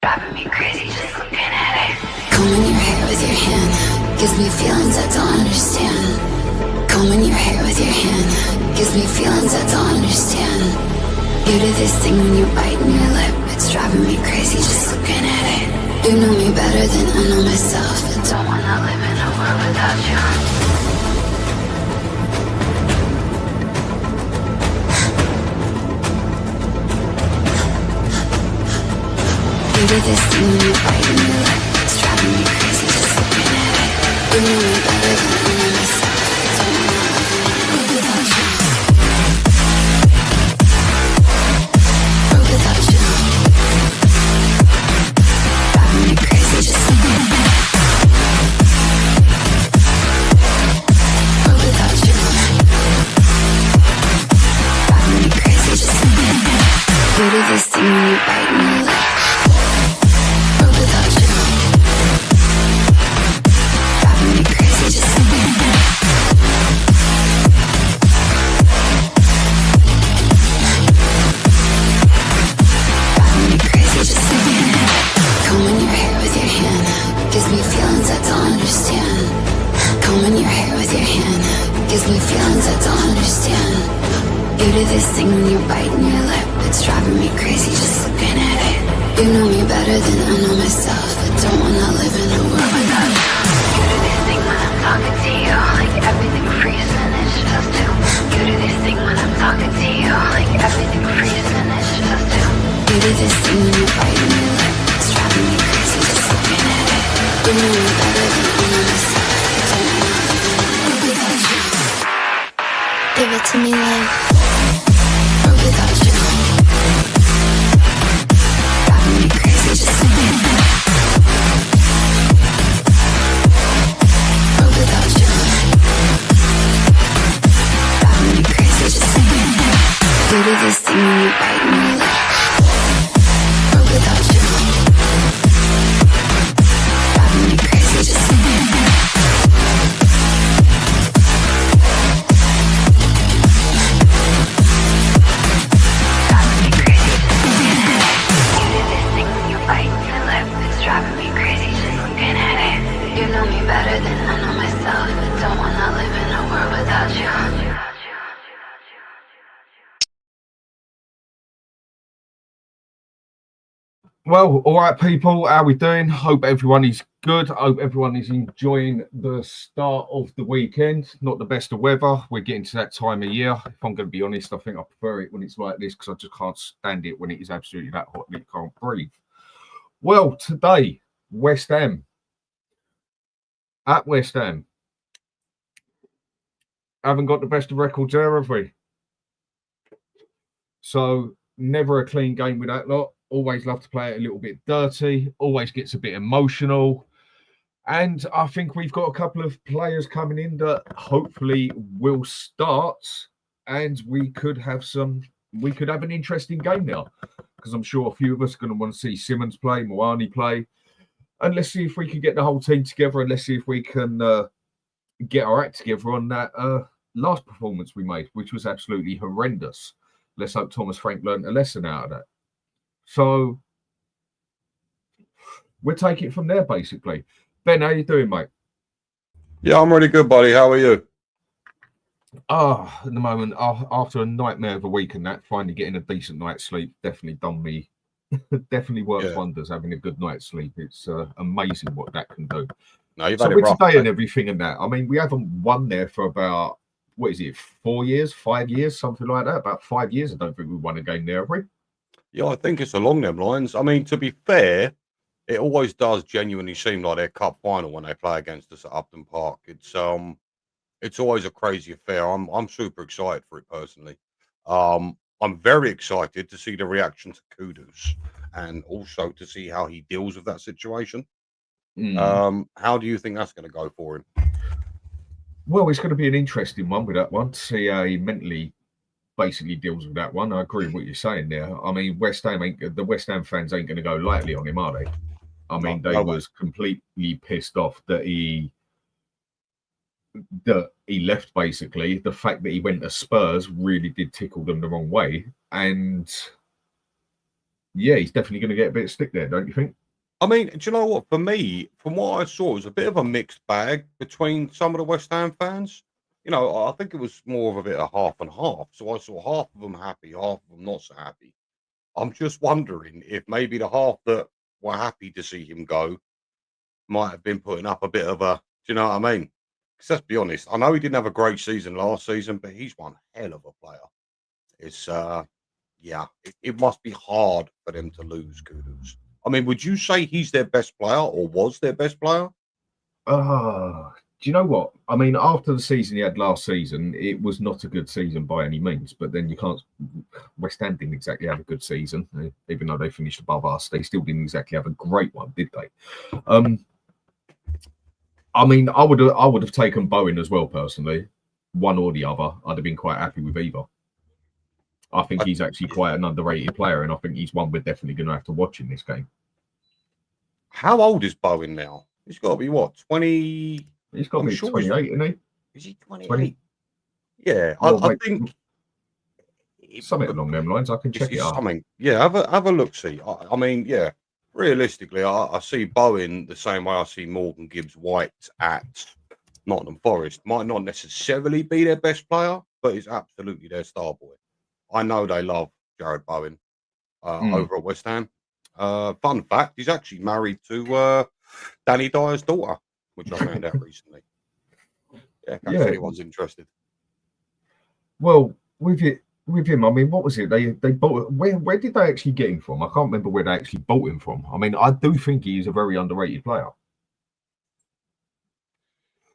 Driving me crazy just looking at it. Combing your hair with your hand gives me feelings I don't understand. Combing your hair with your hand gives me feelings I don't understand. You do this thing when you're biting your lip. It's driving me crazy just looking at it. You know me better than I know myself. I don't wanna live in a world without you. You do this thing when you're biting your lip. It's driving me crazy just looking at it. You know me better than I know myself. I don't wanna live in a world without you. World without you. Driving me crazy just looking at it. World without you. Driving me crazy just looking at it. You do this thing when you're biting your lip. This thing when you're biting your lip, it's driving me crazy just looking at it. You know me better than I know myself. I don't wanna live in a world without you. You do this thing when I'm talking to you, like everything freezes and it's just you. You do this thing when I'm talking to you, like everything freezes and it's just you. You do this thing when you're biting your lip, it's driving me crazy just looking at it. You know me better than I know myself. I don't wanna live in a world without you. Give it to me like without you. Driving me crazy just looking at it. Without you. Driving me crazy just looking at it. You do this thing when you're biting your lip. Without you. Driving me crazy just looking at it. Better than I know myself. I don't wanna live in a world without you. Well, all right, people, how we doing? Hope everyone is good. Hope everyone is enjoying the start of the weekend. Not the best of weather. We're getting to that time of year. If I'm going to be honest, I think I prefer it when it's like this because I just can't stand it when it is absolutely that hot and you can't breathe. Well, today, West Ham. At West Ham. Haven't got the best of records there, have we? So, never a clean game with that lot. Always love to play it a little bit dirty. Always gets a bit emotional. And I think we've got a couple of players coming in that hopefully will start. And we could have an interesting game now. Because I'm sure a few of us are going to want to see Simmons play, Moani play. And let's see if we can get the whole team together and let's see if we can get our act together on that last performance we made, which was absolutely horrendous. Let's hope Thomas Frank learned a lesson out of that. So we'll take it from there, basically. Ben, how you doing, mate? Yeah, I'm really good, buddy. How are you? At the moment, after a nightmare of a week and that, finally getting a decent night's sleep definitely done me. Definitely works wonders having a good night's sleep. It's amazing what that can do. No, you've so had it with rough, today mate. And everything and that, I mean, we haven't won there for about, 4 years, 5 years, something like that. About 5 years, I don't think we won a game there, have we? Yeah, I think it's along them lines. I mean, to be fair, it always does genuinely seem like their cup final when they play against us at Upton Park. It's always a crazy affair. I'm super excited for it personally. I'm very excited to see the reaction to Kudus and also to see how he deals with that situation. How do you think that's going to go for him? Well, it's going to be an interesting one with that one to see how he mentally basically deals with that one. I agree with what you're saying there. I mean, the West Ham fans ain't going to go lightly on him, are they? I mean, they was completely pissed off that he left, basically. The fact that he went to Spurs really did tickle them the wrong way. And yeah, he's definitely going to get a bit of stick there, don't you think? I mean, do you know what? For me, from what I saw, it was a bit of a mixed bag between some of the West Ham fans. I think it was more of a bit of half and half. So I saw half of them happy, half of them not so happy. I'm just wondering if maybe the half that were happy to see him go might have been putting up a bit of a, do you know what I mean? Because let's be honest, I know he didn't have a great season last season, but he's one hell of a player. It's, yeah, it must be hard for them to lose Kudus. I mean, would you say he's their best player or was their best player? Do you know what? I mean, after the season he had last season, it was not a good season by any means. But then you can't. West Ham didn't exactly have a good season, even though they finished above us. They still didn't exactly have a great one, did they? I mean, I would have taken Bowen as well personally, one or the other. I'd have been quite happy with either. I think he's actually quite an underrated player, and I think he's one we're definitely going to have to watch in this game. How old is Bowen now? He's got to be what, 20? He's got to be 28, isn't he? Is he 28? 20? Yeah, well, I think something along them lines. I can check it out. Something. Yeah, have a look. See, I mean, yeah. Realistically, I see Bowen the same way I see Morgan Gibbs-White at Nottingham Forest. Might not necessarily be their best player, but he's absolutely their star boy. I know they love Jared Bowen over at West Ham. Fun fact, he's actually married to Danny Dyer's daughter, which I found out recently. Yeah, in case anyone's interested. Well, with him, I mean, what was it? They bought. Where did they actually get him from? I can't remember where they actually bought him from. I mean, I do think he is a very underrated player.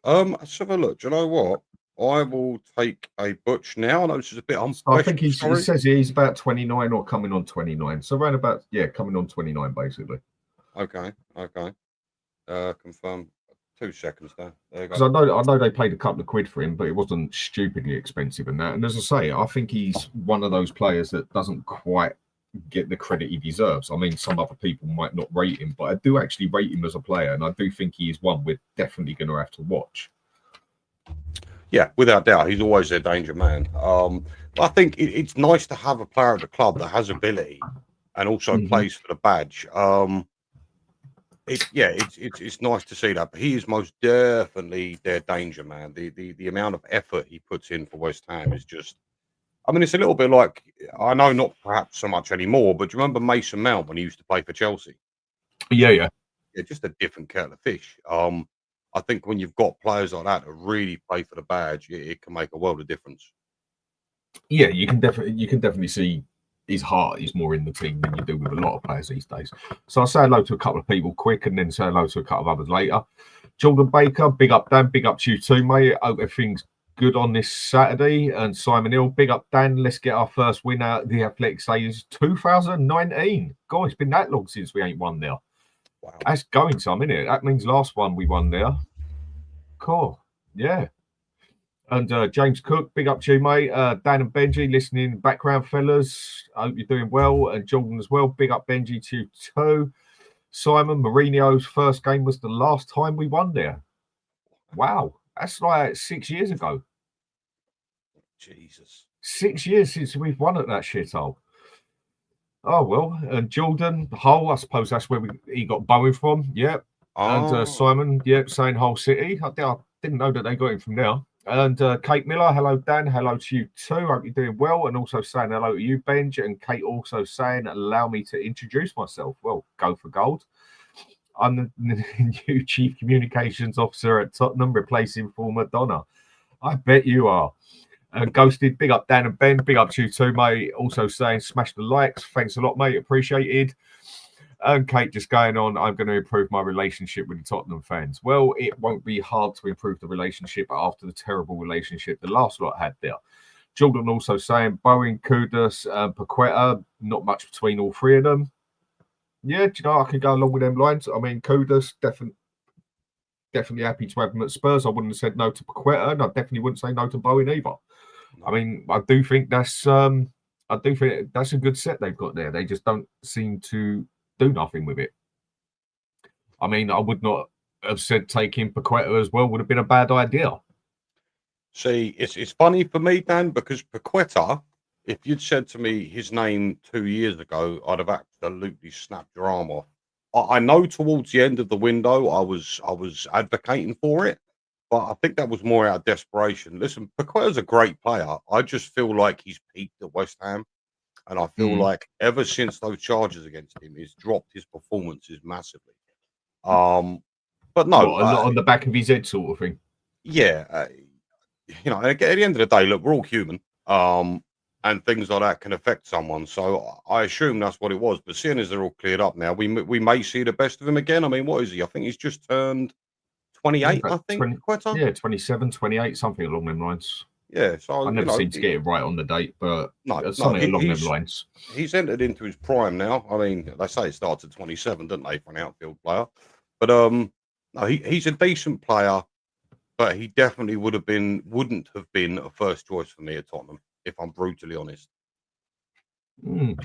Let's have a look. Do you know what? I will take a butch now. I know this is a bit unprofessional. I think he says he's about 29 or coming on 29. So around about, coming on 29, basically. Okay. Confirm. 2 seconds there. Because I know they paid a couple of quid for him, but it wasn't stupidly expensive and that. And as I say, I think he's one of those players that doesn't quite get the credit he deserves. I mean, some other people might not rate him, but I do actually rate him as a player, and I do think he is one we're definitely going to have to watch. Yeah, without doubt, he's always their danger man. I think it's nice to have a player at the club that has ability and also plays for the badge. It's nice to see that. But he is most definitely their danger man. The amount of effort he puts in for West Ham is just. I mean, it's a little bit like, I know not perhaps so much anymore, but do you remember Mason Mount when he used to play for Chelsea? Yeah, just a different kettle of fish. I think when you've got players like that really play for the badge, it can make a world of difference. Yeah, you can definitely see his heart is more in the team than you do with a lot of players these days. So I'll say hello to a couple of people quick and then say hello to a couple of others later. Jordan Baker, big up Dan, big up to you too, mate. Hope everything's good on this Saturday. And Simon Hill, big up Dan. Let's get our first win out of the Athletic Stadium 2019. God, it's been that long since we ain't won there. Wow. That's going some, isn't it? That means last one we won there. Cool. Yeah. And James Cook, big up to you, mate. Dan and Benji, listening in the background, fellas. I hope you're doing well. And Jordan as well. Big up Benji to you too. Simon, Mourinho's first game was the last time we won there. Wow. That's like 6 years ago. Jesus. 6 years since we've won at that shithole. Oh, well. And Jordan, Hull, I suppose that's where he got Bowen from. Yep. Oh. And Simon, saying Hull City. I didn't know that they got him from there. And Kate Miller, hello, Dan. Hello to you too. Hope you're doing well. And also saying hello to you, Benj. And Kate also saying, allow me to introduce myself. Well, go for gold. I'm the new Chief Communications Officer at Tottenham, replacing former Donna. I bet you are. Ghosted, big up Dan and Ben. Big up to you too, mate. Also saying, smash the likes. Thanks a lot, mate. Appreciated. And Kate just going on, I'm going to improve my relationship with the Tottenham fans. Well, it won't be hard to improve the relationship after the terrible relationship the last lot had there. Jordan also saying, Bowen, Kudus, Paqueta, not much between all three of them. Yeah, do you know, I can go along with them lines. I mean, Kudus, definitely happy to have him at Spurs. I wouldn't have said no to Paqueta, and I definitely wouldn't say no to Bowen either. I mean, I do think that's a good set they've got there. They just don't seem to do nothing with it. I mean, I would not have said taking Paqueta as well would have been a bad idea. See, it's funny for me, Dan, because Paqueta if you'd said to me his name 2 years ago, I'd have absolutely snapped your arm off. I know towards the end of the window, I was advocating for it, but I think that was more out of desperation. Listen, Paqueta's a great player. I just feel like he's peaked at West Ham, and I feel Mm. like ever since those charges against him, he's dropped his performances massively. But no, What, a lot on the back of his head, sort of thing. yeah, at the end of the day, look, we're all human, and things like that can affect someone. So I assume that's what it was. But seeing as they're all cleared up now, we may see the best of him again. I mean, what is he? I think he's just turned Yeah, 28. I about think 20, Paqueta. yeah, 27, 28, something along them lines. Yeah. So I never seem to get it right on the date, but no, something along them lines. he's entered into his prime now. I mean, they say it starts at 27, don't they, for an outfield player? But no, he's a decent player, but he definitely wouldn't have been a first choice for me at Tottenham, if I'm brutally honest.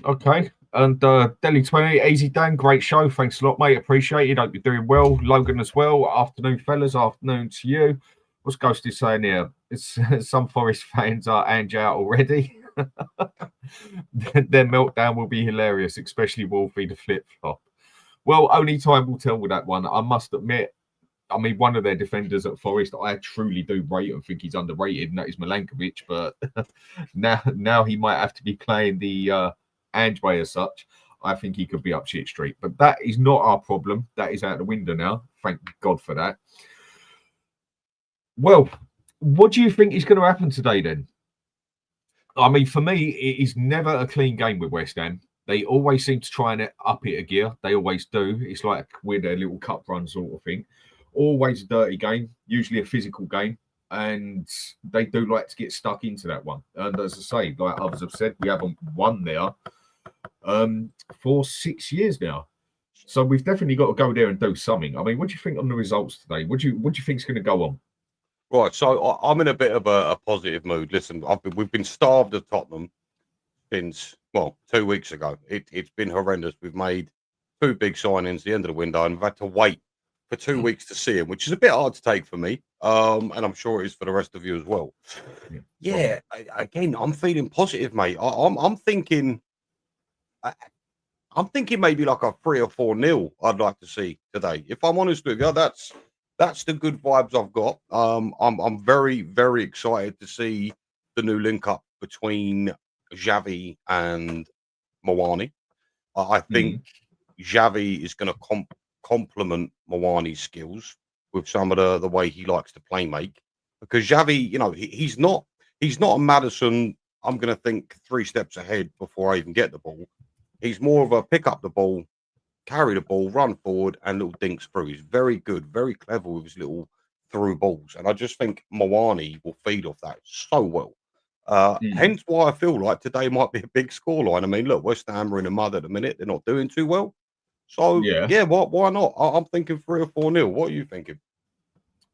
Okay. And Delhi 20, easy Dan, great show. Thanks a lot, mate. Appreciate it. Hope you're doing well. Logan as well. Afternoon, fellas. Afternoon to you. What's Ghosty saying here? It's some Forest fans are Ange out already. Their meltdown will be hilarious, especially Wolfie the flip flop. Well, only time will tell with that one. I must admit, I mean, one of their defenders at Forest, I truly do rate and think he's underrated, and that is Milankovic. But now he might have to be playing the Ange way as such. I think he could be up shit street. But that is not our problem. That is out the window now. Thank God for that. Well, what do you think is going to happen today then? I mean, for me, it is never a clean game with West Ham. They always seem to try and up it a gear. They always do. It's like with their little cup run sort of thing. Always a dirty game, usually a physical game. And they do like to get stuck into that one. And as I say, like others have said, we haven't won there for 6 years now. So we've definitely got to go there and do something. I mean, what do you think on the results today? What do you think is going to go on? Right, so I'm in a bit of a positive mood. Listen, we've been starved of Tottenham since 2 weeks ago. It's been horrendous. We've made 2 big signings at the end of the window, and we've had to wait for 2 weeks to see him, which is a bit hard to take for me, and I'm sure it is for the rest of you as well. Yeah, again, I'm feeling positive, mate. I'm thinking maybe like a 3 or 4-0. I'd like to see today. If I'm honest with you, that's the good vibes I've got. I'm very, very excited to see the new link up between Xavi and Mawani. I think Xavi is going to complement Mawani's skills with some of the way he likes to play make. Because Xavi, he's not a Maddison. I'm going to think 3 steps ahead before I even get the ball. He's more of a pick up the ball, carry the ball, run forward, and little dinks through. He's very good, very clever with his little through balls. And I just think Mawani will feed off that so well. Hence why I feel like today might be a big scoreline. I mean, look, West Ham are in the mud at the minute. They're not doing too well. So, yeah, why not? I'm thinking 3 or 4-0. What are you thinking?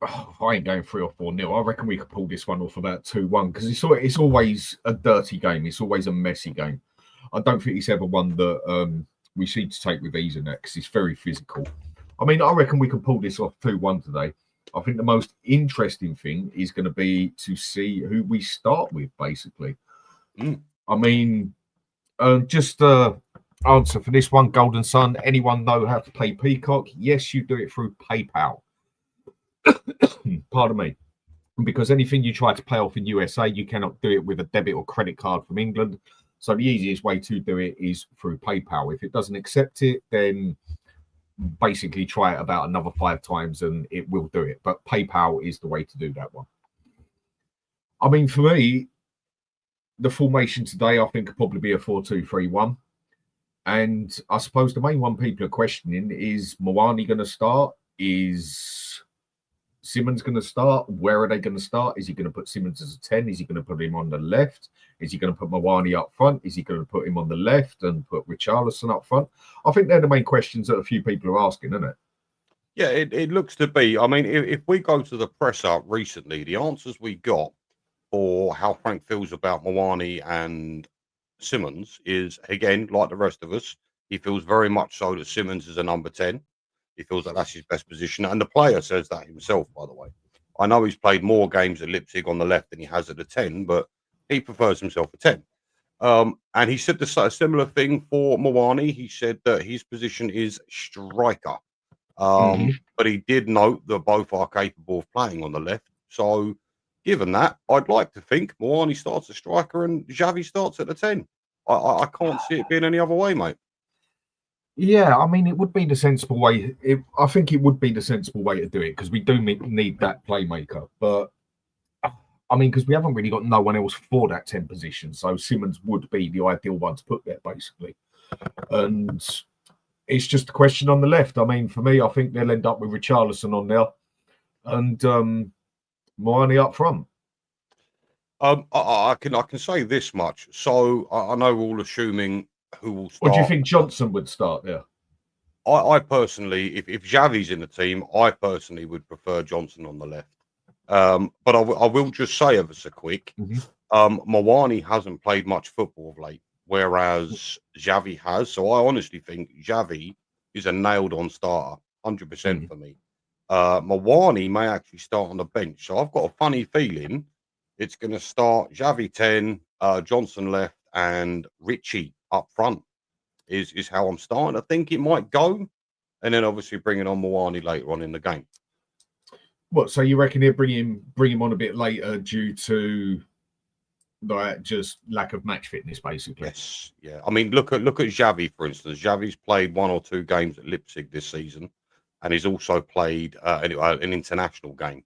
Oh, I ain't going 3 or 4-0. I reckon we could pull this one off about 2-1 because it's always a dirty game. It's always a messy game. I don't think it's ever one that we seem to take with ease in that because it's very physical. I mean, I reckon we can pull this off 2-1 today. I think the most interesting thing is going to be to see who we start with, basically. I mean, just answer for this one, Golden Sun. Anyone know how to play Peacock? Yes, you do it through PayPal. Pardon me. Because anything you try to play off in USA, you cannot do it with a debit or credit card from England. So the easiest way to do it is through PayPal. If it doesn't accept it, then basically try it about another 5 times and it will do it. But PayPal is the way to do that one. I mean, for me, the formation today, I think, could probably be a 4-2-3-1. And I suppose the main one people are questioning is Mawani going to start? Is Simmons going to start? Where are they going to start? Is he going to put Simmons as a 10? Is he going to put him on the left? Is he going to put Mawani up front? Is he going to put him on the left and put Richarlison up front? I think they're the main questions that a few people are asking, isn't it? Yeah, it looks to be. I mean, if we go to the presser recently, the answers we got for how Frank feels about Mawani and Simmons is, again, like the rest of us, he feels very much so that Simmons is a number 10. He feels that that's his best position. And the player says that himself, by the way. I know he's played more games at Leipzig on the left than he has at the 10, but he prefers himself a 10. And he said a similar thing for Moani. He said that his position is striker. But he did note that both are capable of playing on the left. So, given that, I'd like to think Moani starts at striker and Xavi starts at the 10. I can't see it being any other way, mate. Yeah, I mean, it would be the sensible way. I think it would be the sensible way to do it because we do need that playmaker. But I mean, because we haven't really got no one else for that 10 position, so Simmons would be the ideal one to put there, basically. And it's just a question on the left. I mean, for me, I think they'll end up with Richarlison on there and Moani up front. I can say this much. So I know we're all assuming who will start. Or do you think Johnson would start there? I personally, if Xavi's in the team, I personally would prefer Johnson on the left. But I will just say ever so quick, Moani hasn't played much football of late, whereas Xavi has. So I honestly think Xavi is a nailed-on starter, 100% for me. Moani may actually start on the bench. So I've got a funny feeling it's going to start Xavi 10, Johnson left, and Richie up front is how I'm starting. I think it might go, and then obviously bringing on Moani later on in the game. What? So you reckon he'll bring him on a bit later due to like just lack of match fitness, basically? Yes, yeah. I mean, look at Xavi, for instance. Xavi's played 1 or 2 games at Leipzig this season, and he's also played an international game.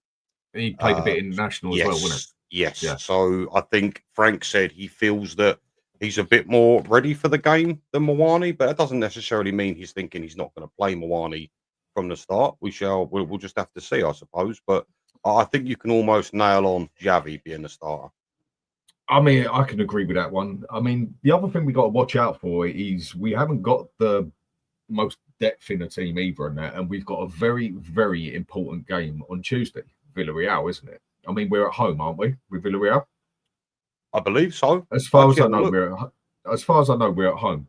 He played a bit international as well, wasn't it? Yes. Yeah. So I think Frank said he feels that he's a bit more ready for the game than Moani, but that doesn't necessarily mean he's thinking he's not going to play Moani from the start. We'll just have to see, I suppose. But I think you can almost nail on Xavi being the starter. I mean, I can agree with that one. I mean, the other thing we got to watch out for is we haven't got the most depth in the team either in that, and we've got a very, very important game on Tuesday, Villarreal, isn't it? I mean, we're at home, aren't we, with Villarreal? I believe so. As far as I know, we're at home,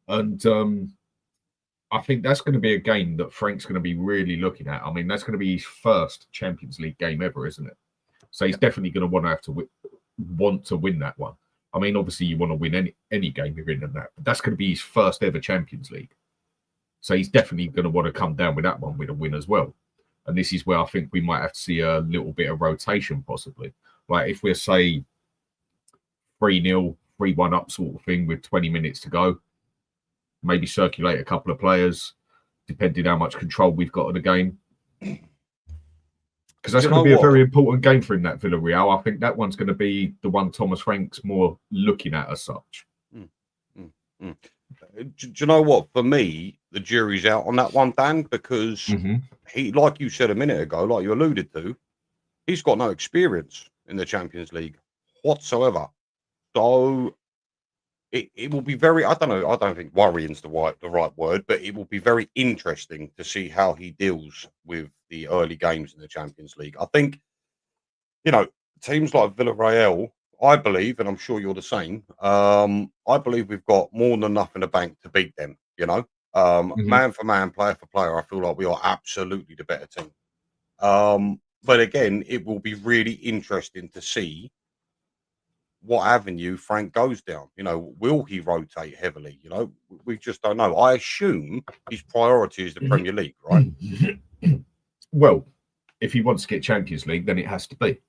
and I think that's going to be a game that Frank's going to be really looking at. I mean, that's going to be his first Champions League game ever, isn't it? So he's definitely going to want to win that one. I mean, obviously you want to win any game you're in that, but that's going to be his first ever Champions League. So he's definitely going to want to come down with that one with a win as well. And this is where I think we might have to see a little bit of rotation, possibly. Like if we're, say, 3-0, 3-1 up sort of thing with 20 minutes to go, maybe circulate a couple of players, depending how much control we've got of the game. Because that's going to be a very important game for him, that Villarreal. I think that one's going to be the one Thomas Frank's more looking at as such. Do you know what? For me, the jury's out on that one, Dan, because he, like you said a minute ago, like you alluded to, he's got no experience in the Champions League whatsoever. So it will be very, I don't think worrying's the right word, but it will be very interesting to see how he deals with the early games in the Champions League. I think, teams like Villarreal, I believe, and I'm sure you're the same, I believe we've got more than enough in the bank to beat them, Man for man, player for player, I feel like we are absolutely the better team. But again, it will be really interesting to see what avenue Frank goes down. Will he rotate heavily? We just don't know. I assume his priority is the Premier League, right? Well, if he wants to get Champions League, then it has to be.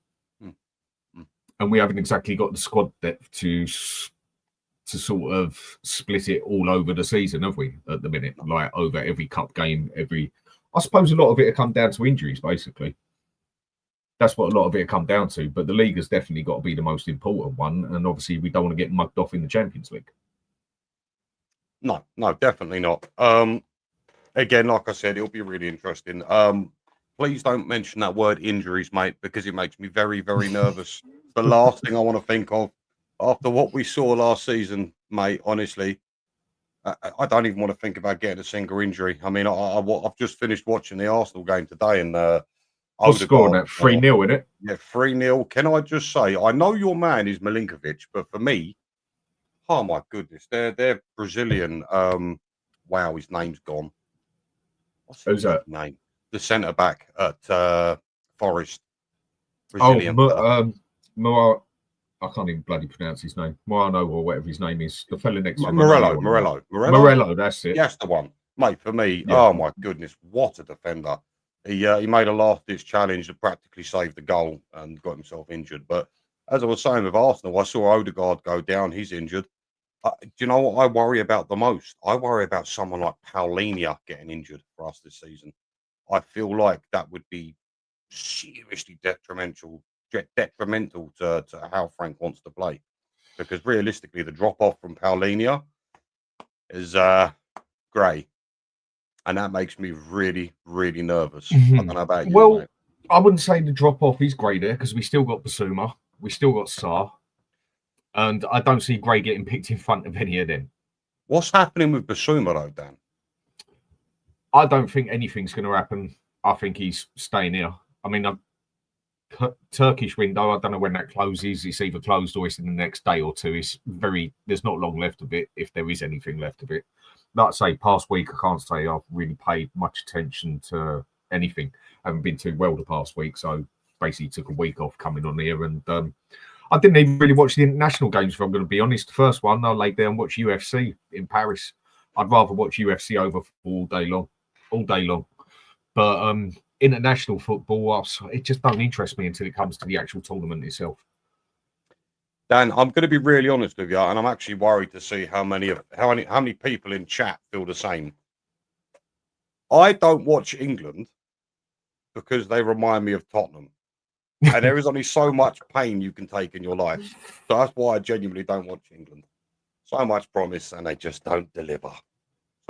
And we haven't exactly got the squad depth to sort of split it all over the season, have we, at the minute? Like over every cup game, I suppose a lot of it will come down to injuries, basically. That's what a lot of it will come down to. But the league has definitely got to be the most important one. And obviously, we don't want to get mugged off in the Champions League. No, definitely not. Again, like I said, it'll be really interesting. Please don't mention that word injuries, mate, because it makes me very, very nervous. The last thing I want to think of after what we saw last season, mate, honestly, I don't even want to think about getting a single injury. I mean, I've just finished watching the Arsenal game today, and what's scoring that 3-0 in it? Yeah, 3-0. Can I just say, I know your man is Milinkovic, but for me, oh my goodness, they're Brazilian. Wow, his name's gone. What's his name? The centre back at Forest. Brazilian. I can't even bloody pronounce his name. Morano or whatever his name is. The fella next to him. Morello. That's it. That's the one, mate. For me, Yeah. oh my goodness, what a defender! He made a last-ditch challenge that practically saved the goal and got himself injured. But as I was saying with Arsenal, I saw Odegaard go down. He's injured. Do you know what I worry about the most? I worry about someone like Paulinho getting injured for us this season. I feel like that would be seriously detrimental to how Frank wants to play. Because realistically, the drop-off from Paulinho is grey. And that makes me really, really nervous. I don't know about you, well, mate. I wouldn't say the drop-off is grey there because we still got Basuma. We still got Sarr. And I don't see Gray getting picked in front of any of them. What's happening with Basuma, though, Dan? I don't think anything's going to happen. I think he's staying here. I mean, Turkish window, I don't know when that closes. It's either closed or it's in the next day or two. There's not long left of it, if there is anything left of it. Like I say, past week, I can't say I've really paid much attention to anything. I haven't been too well the past week, so basically took a week off coming on here. And I didn't even really watch the international games, if I'm going to be honest. The first one, I laid down and watched UFC in Paris. I'd rather watch UFC over football all day long. But international football, it just don't interest me until it comes to the actual tournament itself. Dan, I'm going to be really honest with you, and I'm actually worried to see how many people in chat feel the same. I don't watch England because they remind me of Tottenham. And there is only so much pain you can take in your life. So that's why I genuinely don't watch England. So much promise, and they just don't deliver.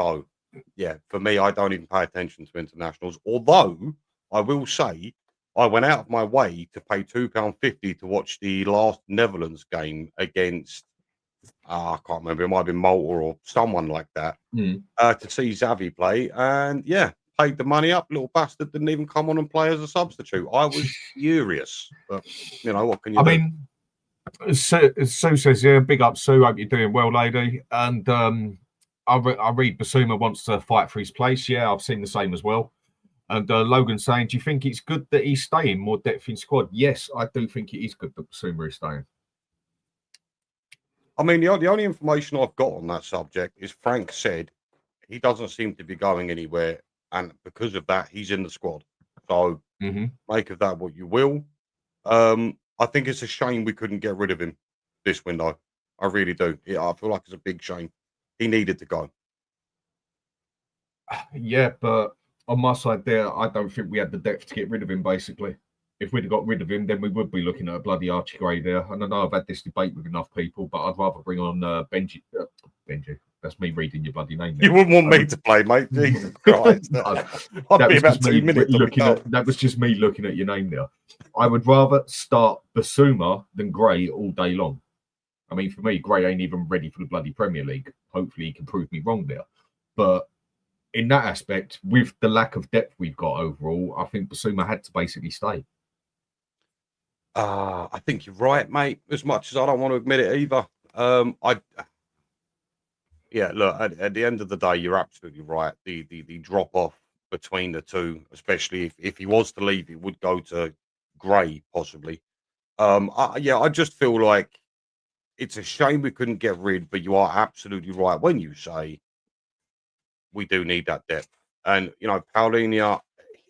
So, yeah, for me, I don't even pay attention to internationals. Although, I will say, I went out of my way to pay £2.50 to watch the last Netherlands game against, I can't remember, it might have been Malta or someone like that, to see Xavi play. And, yeah, paid the money up. Little bastard didn't even come on and play as a substitute. I was furious. But, you know, what can you do? I mean, Sue says, yeah, big up, Sue. Hope you're doing well, lady. And I read Basuma wants to fight for his place. Yeah, I've seen the same as well. And Logan saying, do you think it's good that he's staying? More depth in squad? Yes, I do think it is good that Basuma is staying. I mean, the only information I've got on that subject is Frank said he doesn't seem to be going anywhere. And because of that, he's in the squad. So make of that what you will. I think it's a shame we couldn't get rid of him this window. I really do. I feel like it's a big shame. He needed to go. Yeah, but on my side there, I don't think we had the depth to get rid of him, basically. If we'd have got rid of him, then we would be looking at a bloody Archie Gray there. And I know I've had this debate with enough people, but I'd rather bring on Benji. Benji. That's me reading your bloody name there. You wouldn't want me to play, mate. Jesus Christ. I'd be about 2 minutes. That was just me looking at your name there. I would rather start Basuma than Gray all day long. I mean, for me, Gray ain't even ready for the bloody Premier League. Hopefully he can prove me wrong there. But in that aspect, with the lack of depth we've got overall, I think Basuma had to basically stay. I think you're right, mate. As much as I don't want to admit it either. Yeah, look, at the end of the day, you're absolutely right. The drop off between the two, especially if he was to leave, it would go to Gray, possibly. I just feel like it's a shame we couldn't get rid, but you are absolutely right when you say we do need that depth. And, you know, Paulinho,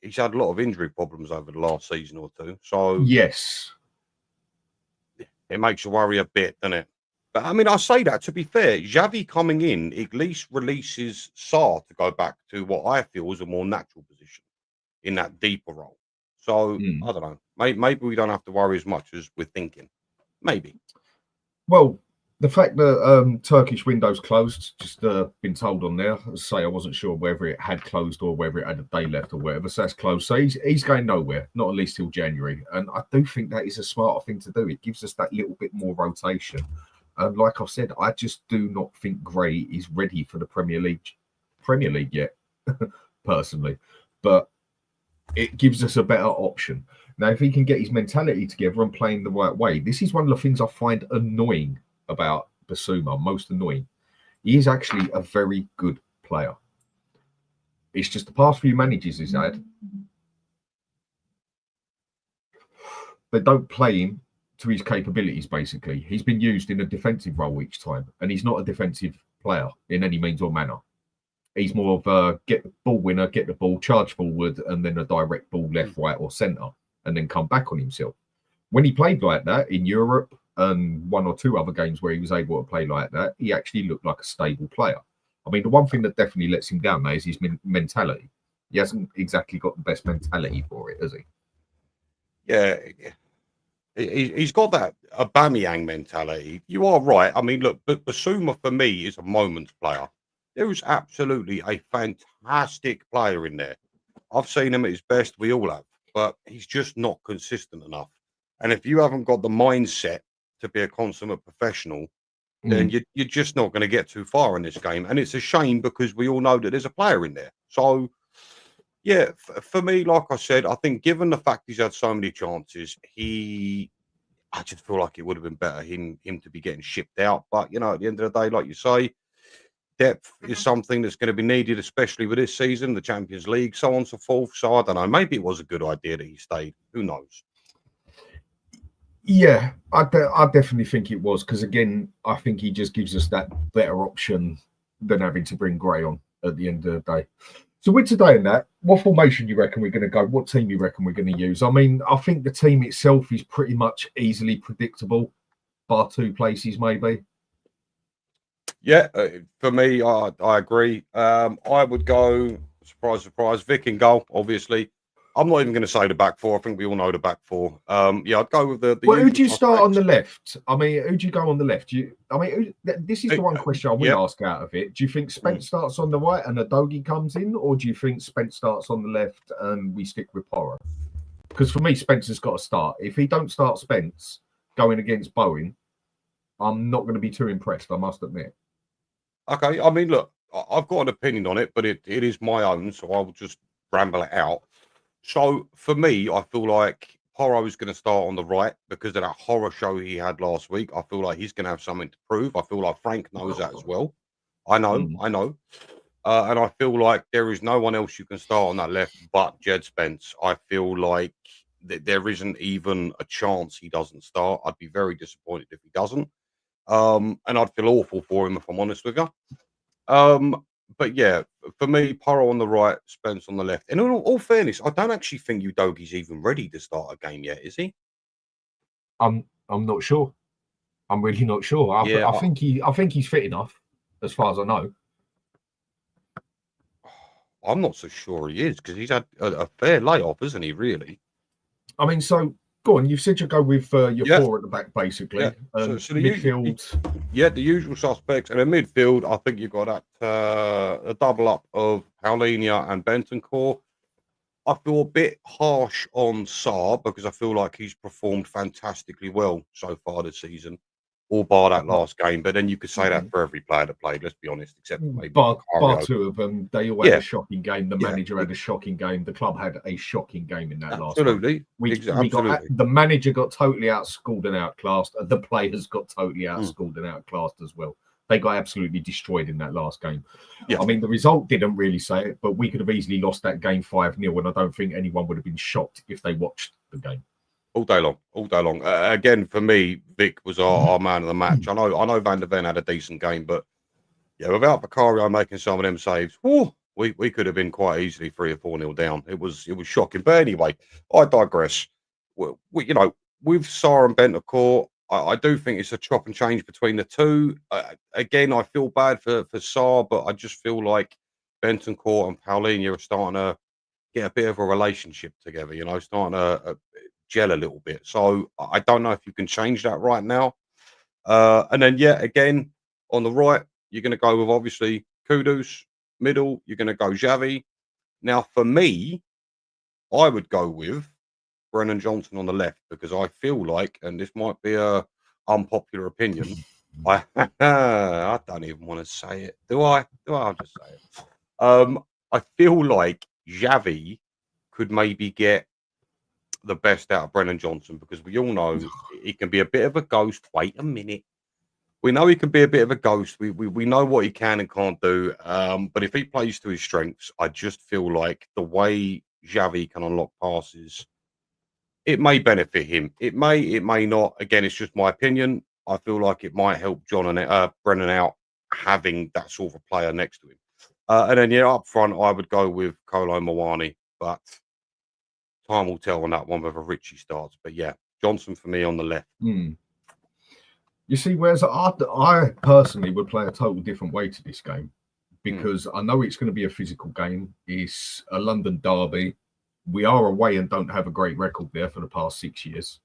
he's had a lot of injury problems over the last season or two. So, yes, it makes you worry a bit, doesn't it? But, I mean, I say that, to be fair, Xavi coming in at least releases Sarr to go back to what I feel is a more natural position in that deeper role. So, I don't know. Maybe we don't have to worry as much as we're thinking. Maybe. Well, the fact that Turkish window's closed, just been told on there. As I say, I wasn't sure whether it had closed or whether it had a day left or whatever. So that's closed. So he's going nowhere, not at least till January. And I do think that is a smarter thing to do. It gives us that little bit more rotation. And like I've said, I just do not think Gray is ready for the Premier League yet, personally. But it gives us a better option. Now, if he can get his mentality together and playing the right way, this is one of the things I find annoying about Basuma, most annoying. He is actually a very good player. It's just the past few managers he's had, they don't play him to his capabilities. Basically, he's been used in a defensive role each time, and he's not a defensive player in any means or manner. He's more of a get the ball winner, get the ball, charge forward, and then a direct ball left, right, or centre, and then come back on himself. When he played like that in Europe and one or two other games where he was able to play like that, he actually looked like a stable player. I mean, the one thing that definitely lets him down, mate, is his mentality. He hasn't exactly got the best mentality for it, has he? Yeah, he's got that Aubameyang mentality. You are right. I mean, look, but Basuma for me is a moments player. There is absolutely a fantastic player in there. I've seen him at his best. We all have, but he's just not consistent enough. And if you haven't got the mindset to be a consummate professional, then you're just not going to get too far in this game. And it's a shame because we all know that there's a player in there. So, yeah, for me, like I said, I think given the fact he's had so many chances, I just feel like it would have been better him to be getting shipped out. But, you know, at the end of the day, like you say, depth is something that's going to be needed, especially with this season, the Champions League, so on and so forth. So I don't know. Maybe it was a good idea that he stayed. Who knows? Yeah, I definitely think it was because, again, I think he just gives us that better option than having to bring Gray on at the end of the day. So with today and that, what formation you reckon we're going to go? What team you reckon we're going to use? I mean, I think the team itself is pretty much easily predictable, bar two places maybe. Yeah, for me, I agree. I would go, surprise, surprise, Vic in goal, obviously. I'm not even going to say the back four. I think we all know the back four. Yeah, I'd go with the well, who do you start on the left? I mean, who do you go on the left? This is the one question I will ask out of it. Do you think Spence starts on the right and Adogi comes in, or do you think Spence starts on the left and we stick with Porro? Because for me, Spence has got to start. If he don't start Spence going against Bowen, I'm not going to be too impressed, I must admit. Okay, I mean, look, I've got an opinion on it, but it is my own, so I will just ramble it out. So for me, I feel like Porro is going to start on the right because of that horror show he had last week. I feel like he's going to have something to prove. I feel like Frank knows that as well. I know. And I feel like there is no one else you can start on that left but Jed Spence. I feel like there isn't even a chance he doesn't start. I'd be very disappointed if he doesn't. And I'd feel awful for him if I'm honest with you. But yeah, for me, Porro on the right, Spence on the left. And in all fairness, I don't actually think Udogi's even ready to start a game yet, is he? I'm not sure. I'm really not sure. I think he's fit enough, as far as I know. I'm not so sure he is because he's had a fair layoff, isn't he? Really? I mean, so go on. You've said you go with your four at the back, basically. Yeah. So the midfield. The usual suspects. And in midfield, I think you've got that a double up of Paulinho and Bentancur. I feel a bit harsh on Sarr because I feel like he's performed fantastically well so far this season, all bar that last game. But then you could say that for every player that played, let's be honest, except maybe bar two of them. They all had a shocking game. The manager had a shocking game. The club had a shocking game in that last game. Absolutely. The manager got totally outschooled and outclassed. The players got totally outschooled and outclassed as well. They got absolutely destroyed in that last game. Yeah. I mean, the result didn't really say it, but we could have easily lost that game 5-0, and I don't think anyone would have been shocked if they watched the game. All day long. Again, for me, Vic was our man of the match. I know Van der Ven had a decent game, but yeah, without Vicario making some of them saves, we could have been quite easily 3 or 4-0 down. It was shocking. But anyway, I digress. With Sarr and Bentancur, I do think it's a chop and change between the two. Again, I feel bad for Sarr, but I just feel like Bentancur and Paulinho are starting to get a bit of a relationship together, starting to gel a little bit. So I don't know if you can change that right now. And then, again, on the right, you're going to go with, obviously, Kudus. Middle, you're going to go Xavi. Now, for me, I would go with Brennan Johnson on the left because I feel like, and this might be a unpopular opinion, I don't even want to say it. Do I? I'll just say it. I feel like Xavi could maybe get the best out of Brennan Johnson because we all know he can be a bit of a ghost. Wait a minute. We know he can be a bit of a ghost. We know what he can and can't do. But if he plays to his strengths, I just feel like the way Xavi can unlock passes, it may benefit him. It may not. Again, it's just my opinion. I feel like it might help John and Brennan out having that sort of player next to him. And then, up front, I would go with Kolo Muani, but time will tell on that one whether Richie starts. But yeah, Johnson for me on the left. You see, whereas I personally would play a total different way to this game because I know it's going to be a physical game. It's a London derby. We are away and don't have a great record there for the past 6 years.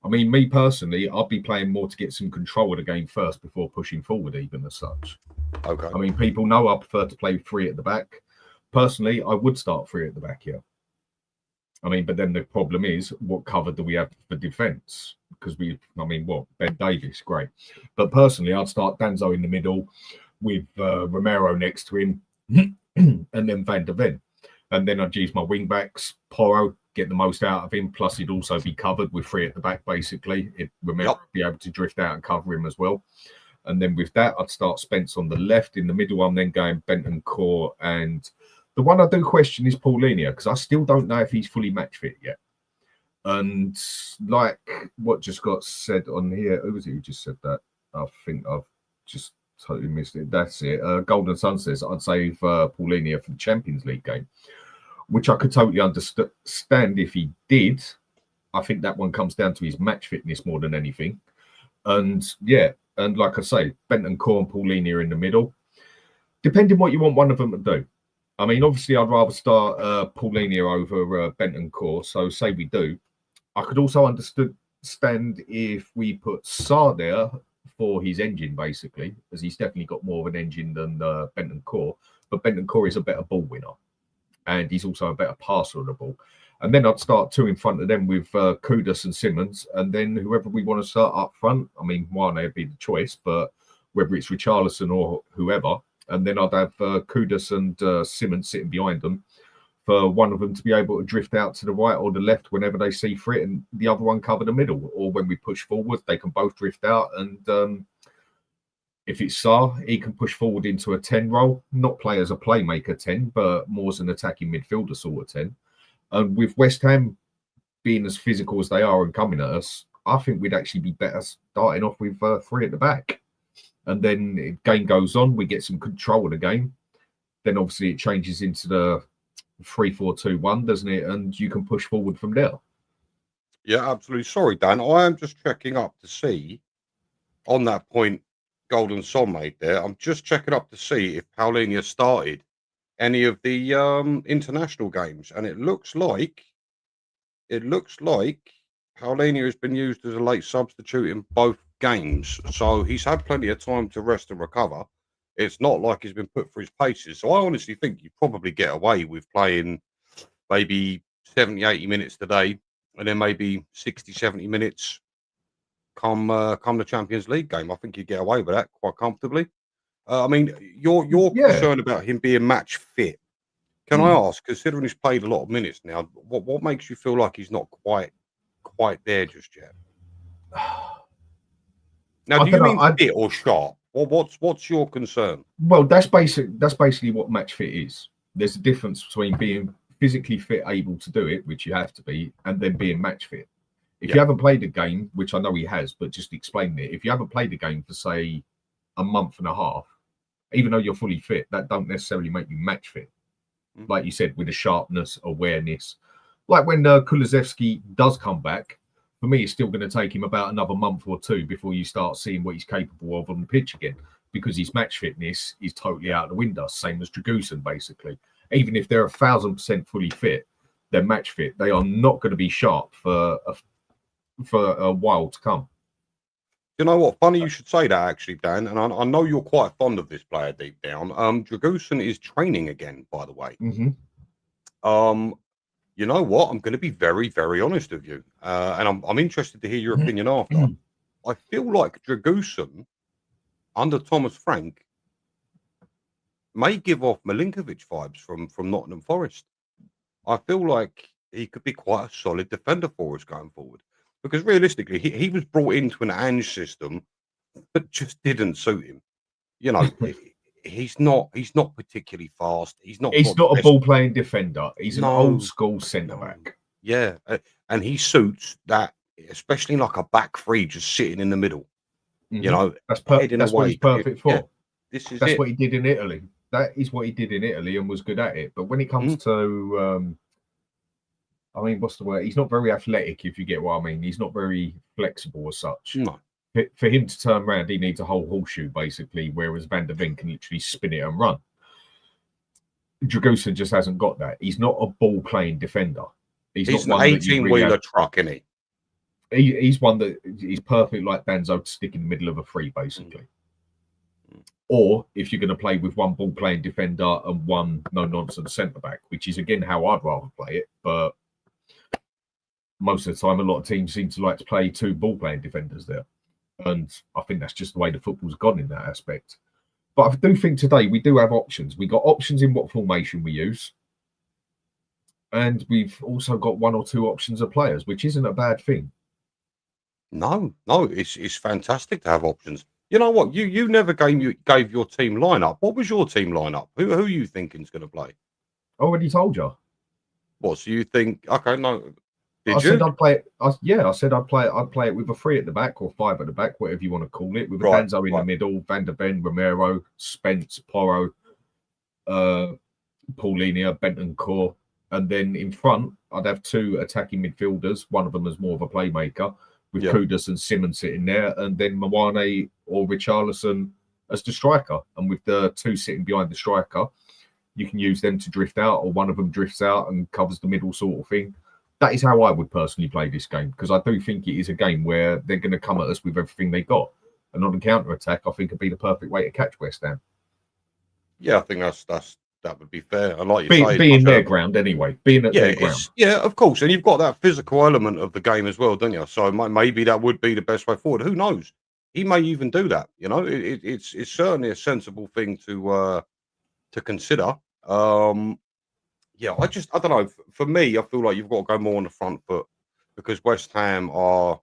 I mean, me personally, I'd be playing more to get some control of the game first before pushing forward, even as such. Okay. I mean, people know I prefer to play 3 at the back. Personally, I would start 3 at the back here. I mean, but then the problem is, what cover do we have for defence? Because Ben Davies, great. But personally, I'd start Danzo in the middle with Romero next to him and then Van der Ven. And then I'd use my wing backs, Porro, get the most out of him. Plus, he'd also be covered with 3 at the back, basically. Romero would be able to drift out and cover him as well. And then with that, I'd start Spence on the left. In the middle, I'm then going Bentancur. And the one I do question is Paulinho, because I still don't know if he's fully match fit yet. And like what just got said on here, who was it who just said that? I think I've just totally missed it. That's it. Golden Sun says, I'd save Paulinho for the Champions League game, which I could totally understand if he did. I think that one comes down to his match fitness more than anything. And yeah, and like I say, Bentancur and Paulinho in the middle, depending what you want one of them to do. I mean, obviously, I'd rather start Paulinho over Bentancur. So say we do. I could also understand if we put Sarr there for his engine, basically, as he's definitely got more of an engine than Bentancur. But Bentancur is a better ball winner. And he's also a better passer of the ball. And then I'd start 2 in front of them with Kudus and Simmons. And then whoever we want to start up front, I mean, Wane would be the choice, but whether it's Richarlison or whoever. And then I'd have Kudus and Simmons sitting behind them for one of them to be able to drift out to the right or the left whenever they see fit, and the other one cover the middle. Or when we push forward, they can both drift out. And if it's Sarr, he can push forward into a 10 role, not play as a playmaker 10, but more as an attacking midfielder sort of 10. And with West Ham being as physical as they are and coming at us, I think we'd actually be better starting off with 3 at the back. And then the game goes on, we get some control of the game. Then obviously it changes into the 3-4-2-1, doesn't it? And you can push forward from there. Yeah, absolutely. Sorry, Dan. I am just checking up to see on that point Golden Son made there. I'm just checking up to see if Paulinho started any of the international games, and it looks like Paulinho has been used as a late substitute in both games, so he's had plenty of time to rest and recover. It's not like he's been put through his paces. So I honestly think you probably get away with playing maybe 70, 80 minutes today, and then maybe 60, 70 minutes come the Champions League game. I think you get away with that quite comfortably. I mean, you're concerned about him being match fit. Can I ask, considering he's played a lot of minutes now, what makes you feel like he's not quite there just yet? Now, do you mean fit or sharp? What's your concern? Well, that's basically what match fit is. There's a difference between being physically fit, able to do it, which you have to be, and then being match fit. If you haven't played a game, which I know he has, but just explain it. If you haven't played a game for, say, a month and a half, even though you're fully fit, that don't necessarily make you match fit. Like you said, with the sharpness, awareness. Like when Kulusevski does come back, for me, it's still going to take him about another month or 2 before you start seeing what he's capable of on the pitch again, because his match fitness is totally out the window, same as Dragusin, basically. Even if they're 1,000% fully fit, they're match fit. They are not going to be sharp for a while to come. You know what? Funny you should say that, actually, Dan. And I know you're quite fond of this player deep down. Dragusin is training again, by the way. You know what? I'm going to be very, very honest with you, and I'm interested to hear your opinion after. I feel like Dragusin under Thomas Frank may give off Milinkovic vibes from Nottingham Forest. I feel like he could be quite a solid defender for us going forward. Because realistically, he was brought into an Ange system that just didn't suit him. You know, he's not particularly fast. He's not a ball playing defender. He's an old school centre back. Yeah, and he suits that, especially like a back three just sitting in the middle, you know, heading That's what he's away. perfect Yeah, for. this is That's it. what he did in Italy. That is what he did in Italy and was good at it. But when it comes Mhm. to, I mean, what's the word? He's not very athletic, if you get what I mean. He's not very flexible as such. No, For him to turn around, he needs a whole horseshoe, basically, whereas Van der Ven can literally spin it and run. Dragusin just hasn't got that. He's not a ball-playing defender. He's not he's an one that you really 18-wheeler have. truck, isn't he? He's one that he's perfect like Danzo to stick in the middle of a three, basically. Or if you're going to play with one ball playing defender and one no nonsense centre back, which is again how I'd rather play it. But most of the time, a lot of teams seem to like to play two ball playing defenders there. And I think that's just the way the football's gone in that aspect. But I do think today we do have options. We got options in what formation we use. And we've also got one or two options of players, which isn't a bad thing. No, it's fantastic to have options. You know what? You never gave your team lineup. What was your team lineup? Who are you thinking's going to play? I already told you. What? So you think? Okay, no. I Did said you? I'd play it. I said I'd play it. I'd play it with a three at the back or five at the back, whatever you want to call it, with a Right, Danzo in the middle, Van der Ven, Romero, Spence, Porro, Paulinia, Bentancur, and then in front I'd have two attacking midfielders. One of them is more of a playmaker, with Yeah. Kudus and Simmons sitting there, and then Mawane or Richarlison as the striker. And with the two sitting behind the striker, you can use them to drift out, or one of them drifts out and covers the middle sort of thing. That is how I would personally play this game, because I do think it is a game where they're going to come at us with everything they got. And on the counter attack, I think it'd be the perfect way to catch West Ham. Yeah, I think that would be fair. And like you say, Being their ground anyway, being at their ground. Yeah, of course. And you've got that physical element of the game as well, don't you? So maybe that would be the best way forward. Who knows? He may even do that. You know, it's certainly a sensible thing to consider. Yeah, I don't know. For me, I feel like you've got to go more on the front foot, because West Ham are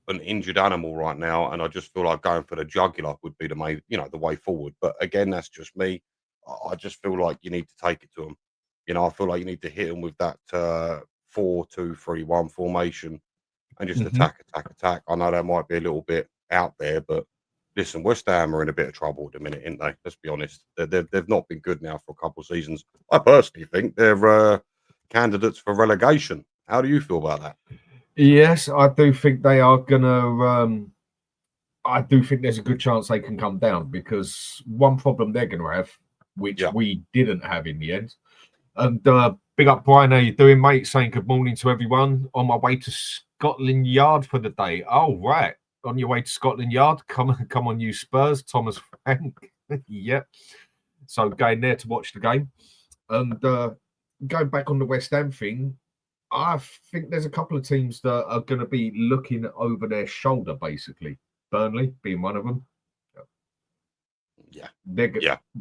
an injured animal right now, and I just feel like going for the jugular would be the way forward. But again, that's just me. I just feel like you need to take it to them. You know, I feel like you need to hit them with that 4-2-3-1 formation and just attack. I know that might be a little bit out there, but listen, West Ham are in a bit of trouble at the minute, aren't they? Let's be honest. They've not been good now for a couple of seasons. I personally think they're candidates for relegation. How do you feel about that? Yes, I do think they are gonna. I do think there's a good chance they can come down, because one problem they're going to have, which we didn't have in the end. And big up, Brian. How you doing, mate? Saying good morning to everyone. On my way to Scotland Yard for the day. Oh, right. On your way to Scotland Yard. Come on, you Spurs. Thomas Frank. Yep. So going there to watch the game. And going back on the West Ham thing, I think there's a couple of teams that are going to be looking over their shoulder, basically. Burnley being one of them. Yeah.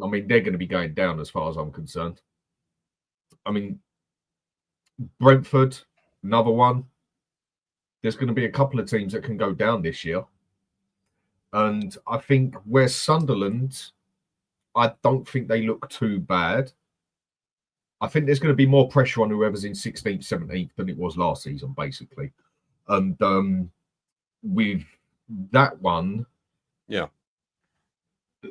I mean, they're going to be going down as far as I'm concerned. I mean, Brentford, another one. There's going to be a couple of teams that can go down this year. And I think where Sunderland, I don't think they look too bad. I think there's going to be more pressure on whoever's in 16th, 17th than it was last season, basically. And with that one,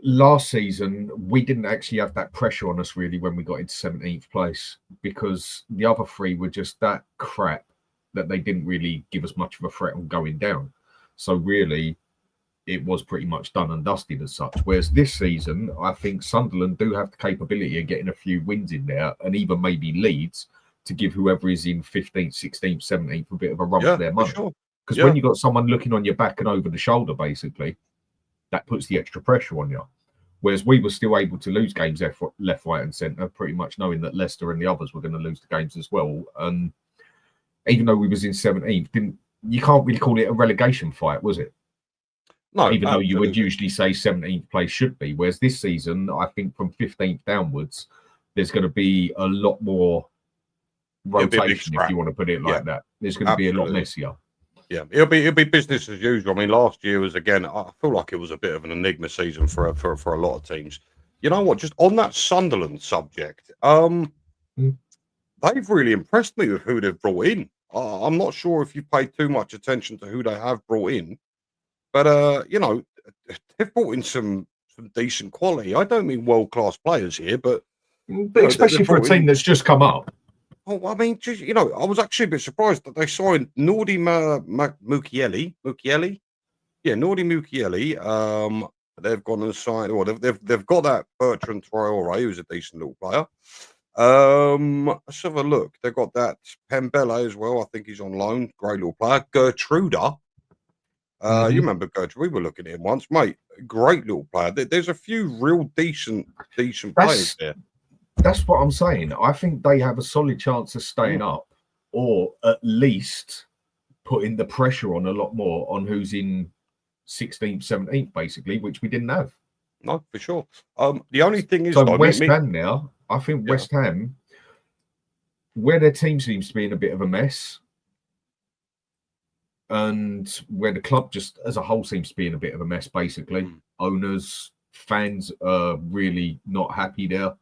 last season we didn't actually have that pressure on us really when we got into 17th place, because the other three were just that crap that they didn't really give us much of a threat on going down. So really it was pretty much done and dusted as such. Whereas this season, I think Sunderland do have the capability of getting a few wins in there, and even maybe Leeds, to give whoever is in 15th, 16th, 17th a bit of a run for their money. Because when you've got someone looking on your back and over the shoulder, basically, that puts the extra pressure on you. Whereas we were still able to lose games left, right, and centre, pretty much knowing that Leicester and the others were going to lose the games as well. And even though we was in 17th, you can't really call it a relegation fight, was it? No, even though you would usually say 17th place should be. Whereas this season, I think from 15th downwards, there's going to be a lot more rotation, if you want to put it like that. There's going to be a lot messier. Yeah, it'll be business as usual. I mean, last year was, again, I feel like it was a bit of an enigma season for a lot of teams. You know what? Just on that Sunderland subject, they they've really impressed me with who they've brought in. I'm not sure if you paid too much attention to who they have brought in, but they've brought in some decent quality. I don't mean world class players here, but But they've especially for a brought team in. that's just come up. Oh, I mean, just, I was actually a bit surprised that they signed Nordi Mukiele. Mukiele, yeah, Nordi Mukiele. They've gone and signed. Well, they've got that Bertrand Traore, who's a decent little player. Let's have a look. They've got that Pembele as well. I think he's on loan. Great little player. Gertruda. You remember Gertrude? We were looking at him once, mate. Great little player. There's a few real decent players there. That's what I'm saying. I think they have a solid chance of staying up, or at least putting the pressure on a lot more on who's in 16th, 17th, basically, which we didn't have. No, for sure. The only thing is, so though, West Ham now, I think West Ham, where their team seems to be in a bit of a mess, and where the club just as a whole seems to be in a bit of a mess, basically. Owners, fans are really not happy there.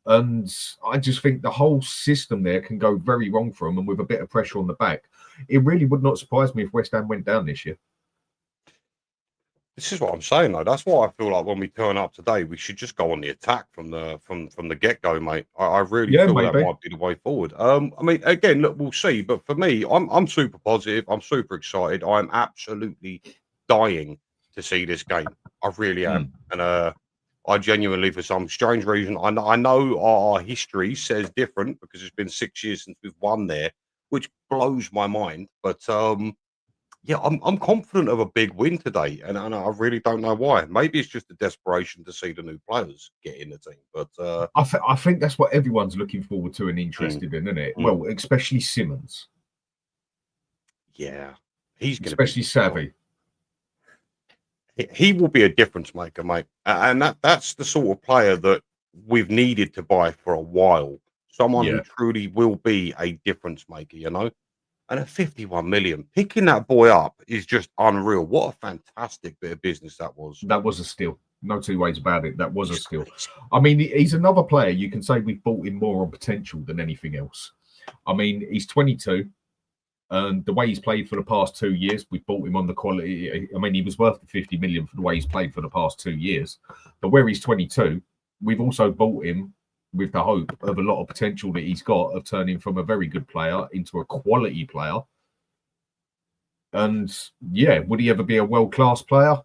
And I just think the whole system there can go very wrong for them. And with a bit of pressure on the back, it really would not surprise me if West Ham went down this year. This is what I'm saying, though. That's why I feel like when we turn up today, we should just go on the attack from the get go, mate. I really feel that might be the way forward. I mean, again, look, we'll see. But for me, I'm super positive. I'm super excited. I'm absolutely dying to see this game. I really am, and I genuinely, for some strange reason, I know our history says different because it's been 6 years since we've won there, which blows my mind. But yeah, I'm confident of a big win today, and I really don't know why. Maybe it's just a desperation to see the new players get in the team. But I think that's what everyone's looking forward to and interested in, isn't it? Well, especially Simmons. Yeah, he's going to especially Savvy. He will be a difference maker, mate, and that's the sort of player that we've needed to buy for a while. Someone who truly will be a difference maker, And at 51 million, picking that boy up is just unreal. What a fantastic bit of business that was. That was a steal. No two ways about it. That was a steal. I mean, he's another player. You can say we've bought him more on potential than anything else. I mean, he's 22. And the way he's played for the past 2 years, we bought him on the quality. I mean, he was worth the 50 million for the way he's played for the past 2 years. But where he's 22, we've also bought him with the hope of a lot of potential that he's got of turning from a very good player into a quality player. And yeah, would he ever be a world-class player?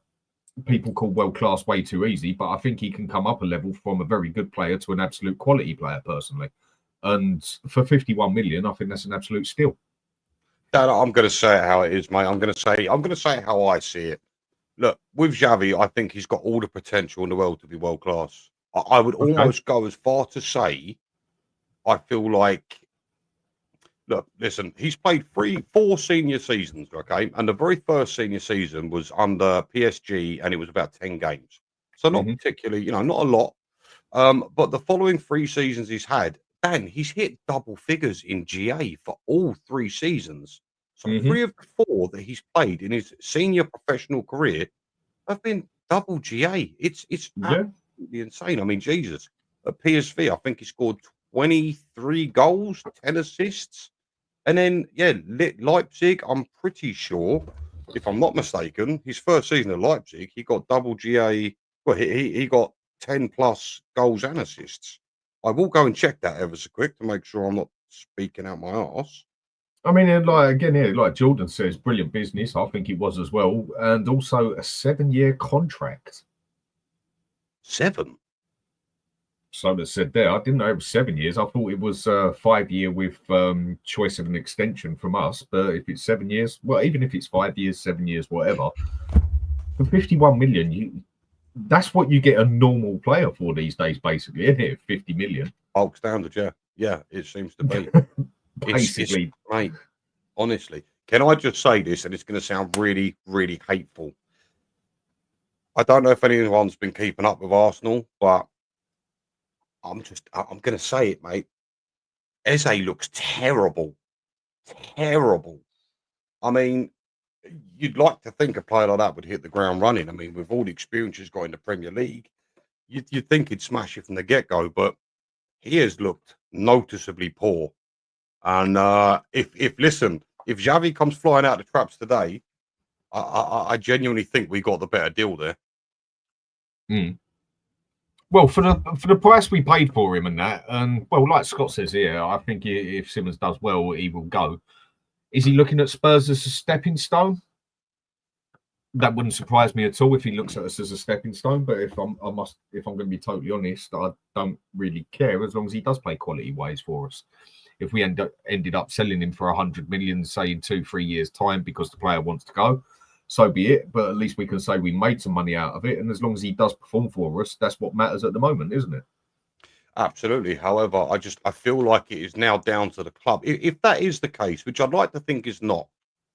People call world-class way too easy, but I think he can come up a level from a very good player to an absolute quality player, personally. And for 51 million, I think that's an absolute steal. Dan, I'm going to say it how it is, mate. I'm going to say it how I see it. Look, with Xavi, I think he's got all the potential in the world to be world class. I would almost go as far to say, I feel like, look, listen, he's played 4 senior seasons, okay? And the very first senior season was under PSG, and it was about 10 games. So not particularly, not a lot. But the following 3 seasons he's had, Dan, he's hit double figures in GA for all 3 seasons. So 3 of the 4 that he's played in his senior professional career have been double GA. It's absolutely insane. I mean, Jesus. At PSV, I think he scored 23 goals, 10 assists. And then, Leipzig, I'm pretty sure, if I'm not mistaken, his first season at Leipzig, he got double GA. Well, he got 10 plus goals and assists. I will go and check that ever so quick to make sure I'm not speaking out my arse. I mean, like Jordan says, brilliant business. I think it was as well. And also a 7-year contract. 7? So that said there, I didn't know it was 7 years. I thought it was 5-year with choice of an extension from us. But if it's 7 years, well, even if it's 5 years, 7 years, whatever, for 51 million, that's what you get a normal player for these days, basically, isn't it? 50 million. Bulk standard, yeah. Yeah, it seems to be. Basically. Mate, honestly, can I just say this, and it's going to sound really, really hateful. I don't know if anyone's been keeping up with Arsenal, but I'm going to say it, mate. Eze looks terrible. Terrible. I mean, you'd like to think a player like that would hit the ground running. I mean, with all the experience he's got in the Premier League, you'd think he'd smash it from the get-go, but he has looked noticeably poor And if Xavi comes flying out the traps today, I genuinely think we got the better deal there. Mm. Well, for the price we paid for him and that, and well, like Scott says here, I think if Simmons does well, he will go. Is he looking at Spurs as a stepping stone? That wouldn't surprise me at all if he looks at us as a stepping stone. But if I'm going to be totally honest, I don't really care as long as he does play quality ways for us. If we ended up selling him for 100 million, say in 2-3 years' time, because the player wants to go, so be it. But at least we can say we made some money out of it, and as long as he does perform for us, that's what matters at the moment, isn't it? Absolutely. However, I feel like it is now down to the club. If that is the case, which I'd like to think is not,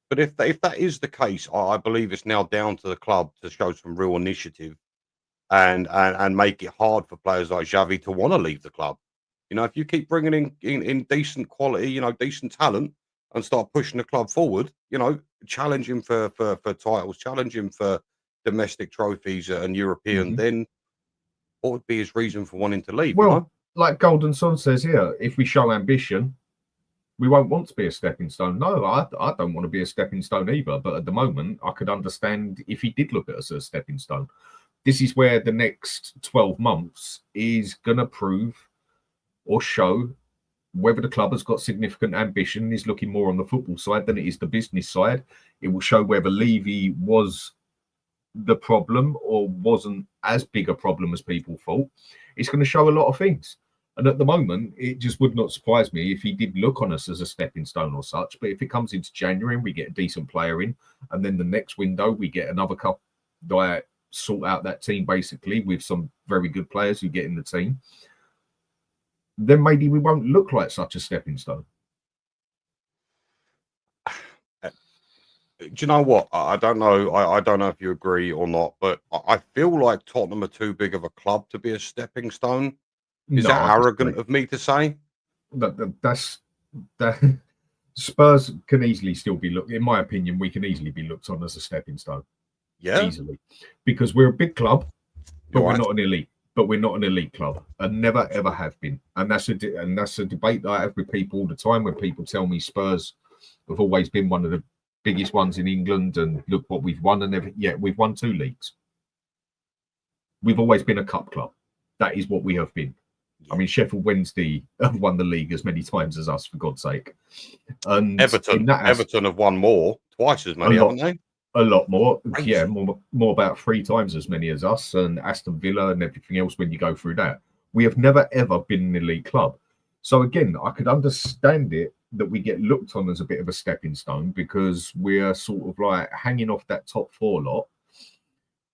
but if that is the case, I believe it's now down to the club to show some real initiative and make it hard for players like Xavi to want to leave the club. You know, if you keep bringing in decent quality, you know, decent talent, and start pushing the club forward, you know, challenge him for titles, challenge him for domestic trophies and European, then what would be his reason for wanting to leave? Well, You know? like Golden Son says here, if we show ambition, we won't want to be a stepping stone. No, I don't want to be a stepping stone either. But at the moment, I could understand if he did look at us as a stepping stone. This is where the next 12 months is going to prove or show whether the club has got significant ambition, is looking more on the football side than it is the business side. It will show whether Levy was the problem or wasn't as big a problem as people thought. It's going to show a lot of things. And at the moment, it just would not surprise me if he did look on us as a stepping stone or such. But if it comes into January and we get a decent player in, and then the next window we get another couple that sort out that team basically with some very good players who get in the team, then maybe we won't look like such a stepping stone. Do you know what? I don't know. I don't know if you agree or not, but I feel like Tottenham are too big of a club to be a stepping stone. Is that arrogant of me to say? That's Spurs can easily still be looked. In my opinion, we can easily be looked on as a stepping stone. Yeah, easily, because we're a big club, but You're we're right. not an elite. But we're not an elite club, and never ever have been. And that's a debate that I have with people all the time. When people tell me Spurs have always been one of the biggest ones in England, and look what we've won, and we've won 2 leagues. We've always been a cup club. That is what we have been. I mean, Sheffield Wednesday have won the league as many times as us, for God's sake. And Everton have won more, twice as many, haven't they? A lot more. Crazy. Yeah, more about 3 times as many as us, and Aston Villa and everything else when you go through that. We have never, ever been an elite club. So again, I could understand it that we get looked on as a bit of a stepping stone because we're sort of like hanging off that top 4 lot,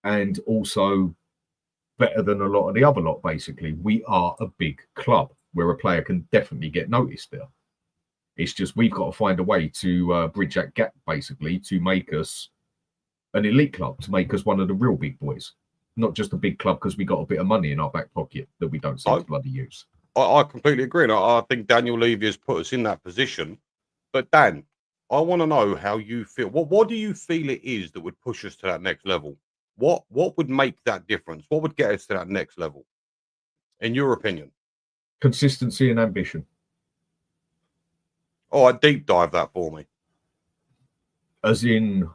and also better than a lot of the other lot, basically. We are a big club where a player can definitely get noticed there. It's just we've got to find a way to bridge that gap, basically, to make us an elite club, to make us one of the real big boys. Not just a big club because we got a bit of money in our back pocket that we don't seem to bloody use. I completely agree. And I think Daniel Levy has put us in that position. But Dan, I want to know how you feel. What do you feel it is that would push us to that next level? What would make that difference? What would get us to that next level, in your opinion? Consistency and ambition. Oh, I deep dive that for me. As in,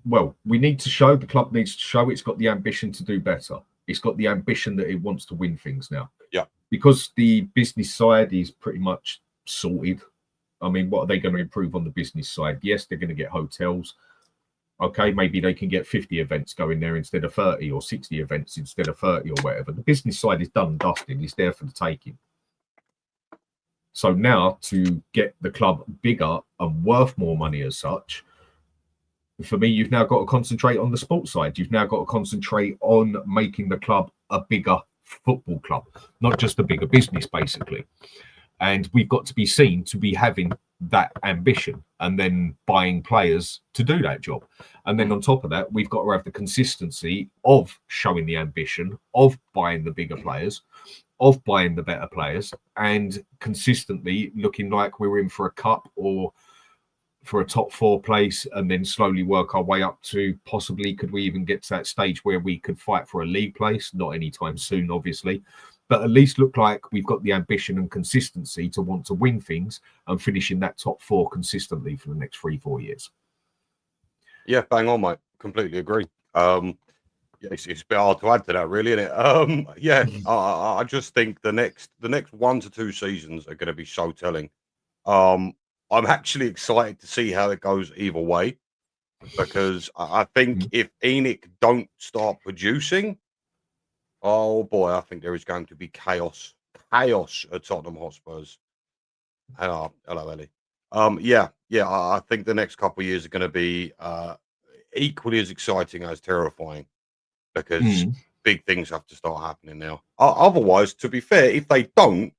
well, we need to show, the club needs to show it's got the ambition to do better. It's got the ambition that it wants to win things now. Yeah. Because the business side is pretty much sorted. I mean, what are they going to improve on the business side? Yes, they're going to get hotels. Okay, maybe they can get 50 events going there instead of 30, or 60 events instead of 30 or whatever. The business side is done and dusted. It's there for the taking. So now to get the club bigger and worth more money as such, for me, you've now got to concentrate on the sports side. You've now got to concentrate on making the club a bigger football club, not just a bigger business, basically. And we've got to be seen to be having that ambition and then buying players to do that job. And then on top of that, we've got to have the consistency of showing the ambition, of buying the bigger players, of buying the better players, and consistently looking like we're in for a cup or for a top 4 place, and then slowly work our way up to possibly, could we even get to that stage where we could fight for a league place? Not anytime soon, obviously. but at least look like we've got the ambition and consistency to want to win things and finish in that top 4 consistently for the next 3-4 years. Yeah, bang on, mate. Completely agree. Yeah, it's a bit hard to add to that, really, isn't it? Yeah, I just think the next 1 to 2 seasons are going to be so telling. I'm actually excited to see how it goes either way, because I think if Enoch don't start producing, oh boy, I think there is going to be chaos at Tottenham Hotspurs. Hello, Ellie. Yeah, I think the next couple of years are going to be equally as exciting as terrifying, because big things have to start happening now. Otherwise, to be fair, if they don't,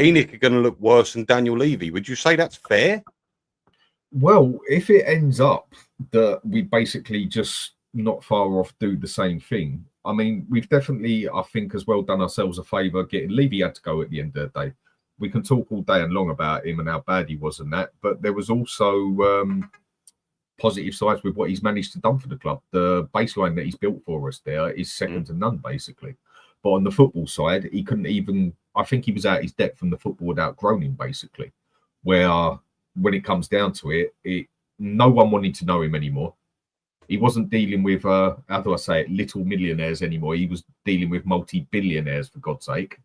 Enoch are going to look worse than Daniel Levy. Would you say that's fair? Well, if it ends up that we basically just not far off do the same thing, I mean, we've definitely, I think, as well done ourselves a favour getting Levy had to go at the end of the day. We can talk all day and long about him and how bad he was and that, but there was also positive sides with what he's managed to done for the club. The baseline that he's built for us there is second to none, basically. But on the football side, he couldn't even, I think he was out his depth from the football without groaning, basically, where when it comes down to it, no one wanted to know him anymore. He wasn't dealing with, how do I say it, little millionaires anymore. He was dealing with multi-billionaires, for God's sake,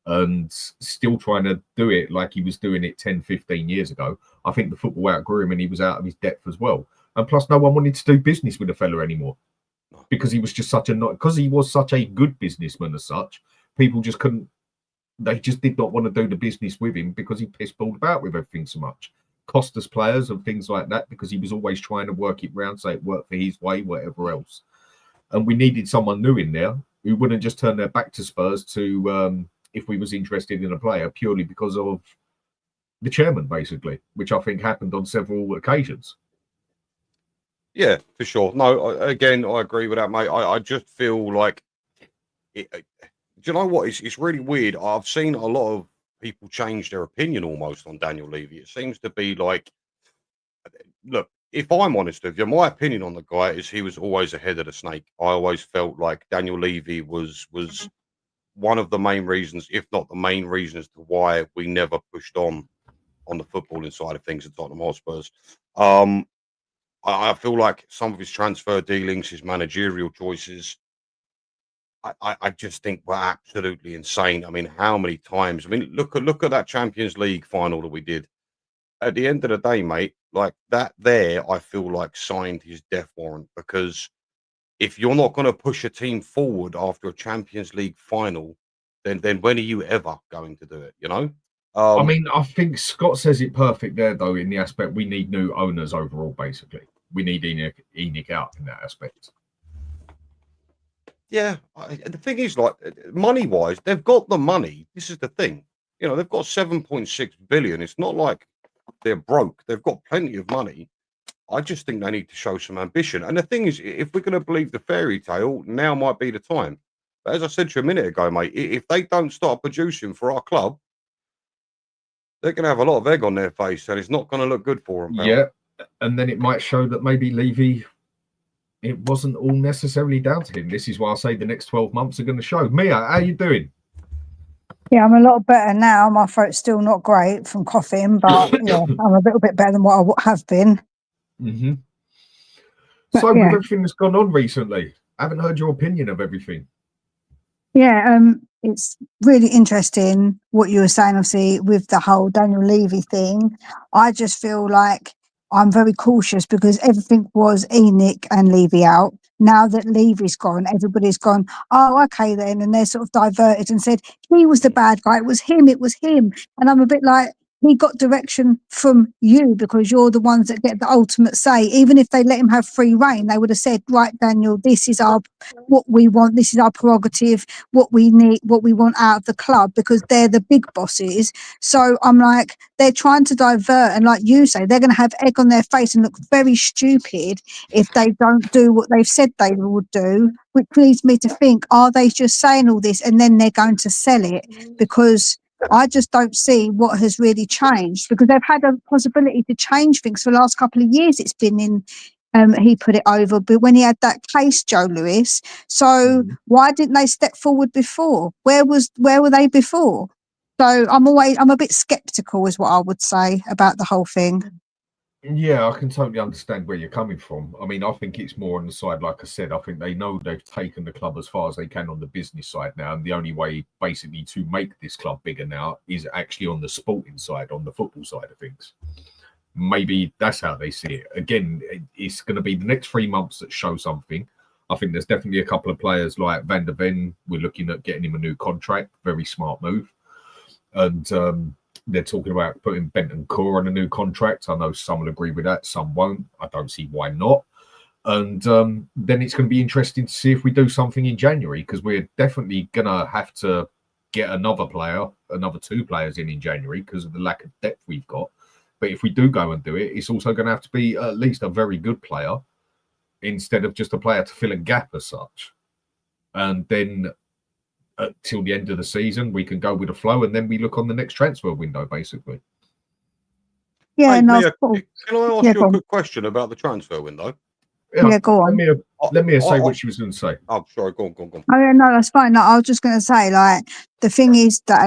and still trying to do it like he was doing it 10, 15 years ago. I think the football outgrew him and he was out of his depth as well. And plus, no one wanted to do business with the fella anymore because he was just because he was such a good businessman as such. People just couldn't, they just did not want to do the business with him because he pissballed about with everything so much. Cost us players and things like that because he was always trying to work it round, so it worked for his way, whatever else. And we needed someone new in there who wouldn't just turn their back to Spurs to, if we was interested in a player purely because of the chairman, basically, which I think happened on several occasions. Yeah, for sure. No, again, I agree with that, mate. I just feel like, do you know what? It's really weird. I've seen a lot of people change their opinion almost on Daniel Levy. It seems to be like, look, if I'm honest with you, my opinion on the guy is he was always ahead of the snake. I always felt like Daniel Levy was one of the main reasons, if not the main reason, as to why we never pushed on the footballing side of things at Tottenham Hotspurs. I feel like some of his transfer dealings, his managerial choices, I just think were absolutely insane. I mean, how many times? I mean, look at that Champions League final that we did. At the end of the day, mate, like that there, I feel like signed his death warrant, because if you're not going to push a team forward after a Champions League final, then when are you ever going to do it? You know? I mean, I think Scott says it perfect there, though, in the aspect we need new owners overall, basically. We need Enoch out in that aspect. Yeah. The thing is, like, money-wise, they've got the money. This is the thing. You know, they've got 7.6 billion. It's not like they're broke. They've got plenty of money. I just think they need to show some ambition. And the thing is, if we're going to believe the fairy tale, now might be the time. But as I said to you a minute ago, mate, if they don't start producing for our club, they're going to have a lot of egg on their face, and it's not going to look good for them. Pal. Yeah, and then it might show that maybe Levy, it wasn't all necessarily down to him. This is why I say the next 12 months are going to show. Mia, how you doing? Yeah, I'm a lot better now. My throat's still not great from coughing, but yeah, I'm a little bit better than what I have been. Mm-hmm. But, so, yeah. with everything that's gone on recently, I haven't heard your opinion of everything. Yeah, it's really interesting what you were saying, obviously, with the whole Daniel Levy thing. I just feel like I'm very cautious because everything was Enoch and Levy out. Now that Levy's gone, everybody's gone, oh, okay then. And they're sort of diverted and said, he was the bad guy. It was him. And I'm a bit like, he got direction from you because you're the ones that get the ultimate say. Even if they let him have free reign, they would have said, right, Daniel, this is what we want. This is our prerogative, what we need, what we want out of the club, because they're the big bosses. So I'm like, they're trying to divert. And like you say, they're going to have egg on their face and look very stupid if they don't do what they've said they would do, which leads me to think, are they just saying all this and then they're going to sell it? Because I just don't see what has really changed, because they've had a possibility to change things for the last couple of years. It's been he put it over. But when he had that case, Joe Lewis, so why didn't they step forward before? Where were they before? So I'm a bit skeptical, is what I would say about the whole thing. Yeah, I can totally understand where you're coming from. I mean, I think it's more on the side, like I said, I think they know they've taken the club as far as they can on the business side now. And the only way basically to make this club bigger now is actually on the sporting side, on the football side of things. Maybe that's how they see it. Again, it's going to be the next 3 months that show something. I think there's definitely a couple of players like Van der Ven. We're looking at getting him a new contract. Very smart move. And they're talking about putting Bentancur on a new contract. I know some will agree with that, some won't. I don't see why not. And then it's going to be interesting to see if we do something in January, because we're definitely going to have to get another 2 players in January because of the lack of depth we've got. But if we do go and do it, it's also going to have to be at least a very good player instead of just a player to fill a gap as such. And then till the end of the season, we can go with a flow, and then we look on the next transfer window, basically. Yeah, Hey, no. Mia, can I ask you a quick question about the transfer window? Yeah, go on. Let me say what she was going to say. Oh, sorry, go on. Oh, yeah, no, that's fine. No, I was just going to say, like, the thing is that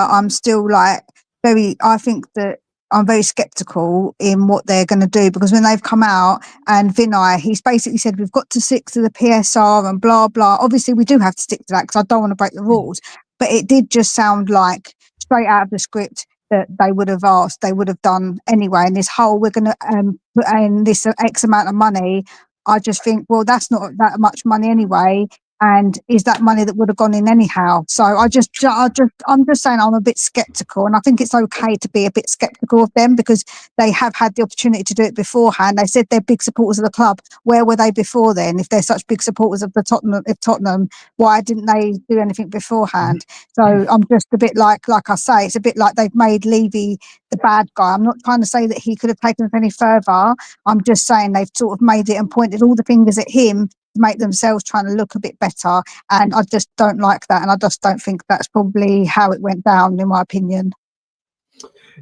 I'm still like I think that I'm very skeptical in what they're going to do, because when they've come out and Vinay, he's basically said we've got to stick to the PSR and blah, blah. Obviously, we do have to stick to that because I don't want to break the rules. But it did just sound like straight out of the script that they would have done anyway. And this whole, we're going to put in this X amount of money. I just think, well, that's not that much money anyway. And is that money that would have gone in anyhow? So I'm just saying I'm a bit skeptical, and I think it's okay to be a bit skeptical of them because they have had the opportunity to do it beforehand. They said they're big supporters of the club. Where were they before then? If they're such big supporters of Tottenham, why didn't they do anything beforehand? So I'm just a bit like I say, it's a bit like they've made Levy the bad guy. I'm not trying to say that he could have taken us any further. I'm just saying they've sort of made it and pointed all the fingers at him to make themselves trying to look a bit better, and I just don't like that, and I just don't think that's probably how it went down, in my opinion.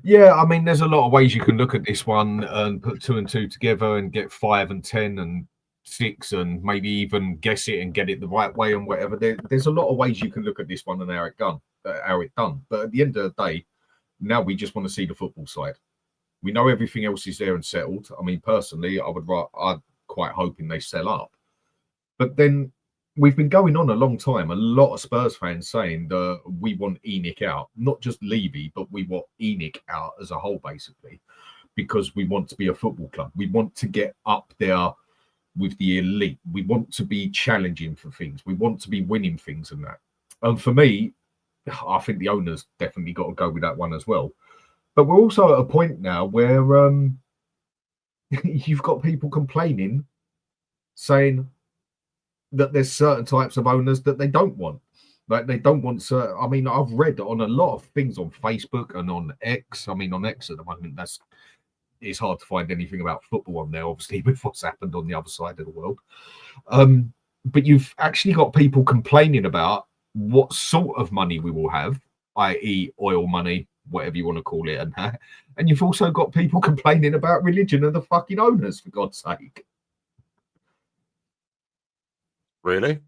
Yeah, I mean, there's a lot of ways you can look at this one and put 2 and 2 together and get 5 and 10 and 6 and maybe even guess it and get it the right way and whatever. There's a lot of ways you can look at this one and how it done. But at the end of the day, now we just want to see the football side. We know everything else is there and settled. I mean, personally, I'm quite hoping they sell up. But then we've been going on a long time. A lot of Spurs fans saying that we want ENIC out, not just Levy, but we want ENIC out as a whole, basically, because we want to be a football club. We want to get up there with the elite. We want to be challenging for things. We want to be winning things and that. And for me, I think the owners definitely got to go with that one as well. But we're also at a point now where you've got people complaining, saying that there's certain types of owners that they don't want. Like they don't want certain. I mean, I've read on a lot of things on Facebook and on X. I mean, on X at the moment, it's hard to find anything about football on there, obviously, with what's happened on the other side of the world. But you've actually got people complaining about what sort of money we will have, i.e. oil money, whatever you want to call it, and that. And you've also got people complaining about religion and the fucking owners, for God's sake. Really?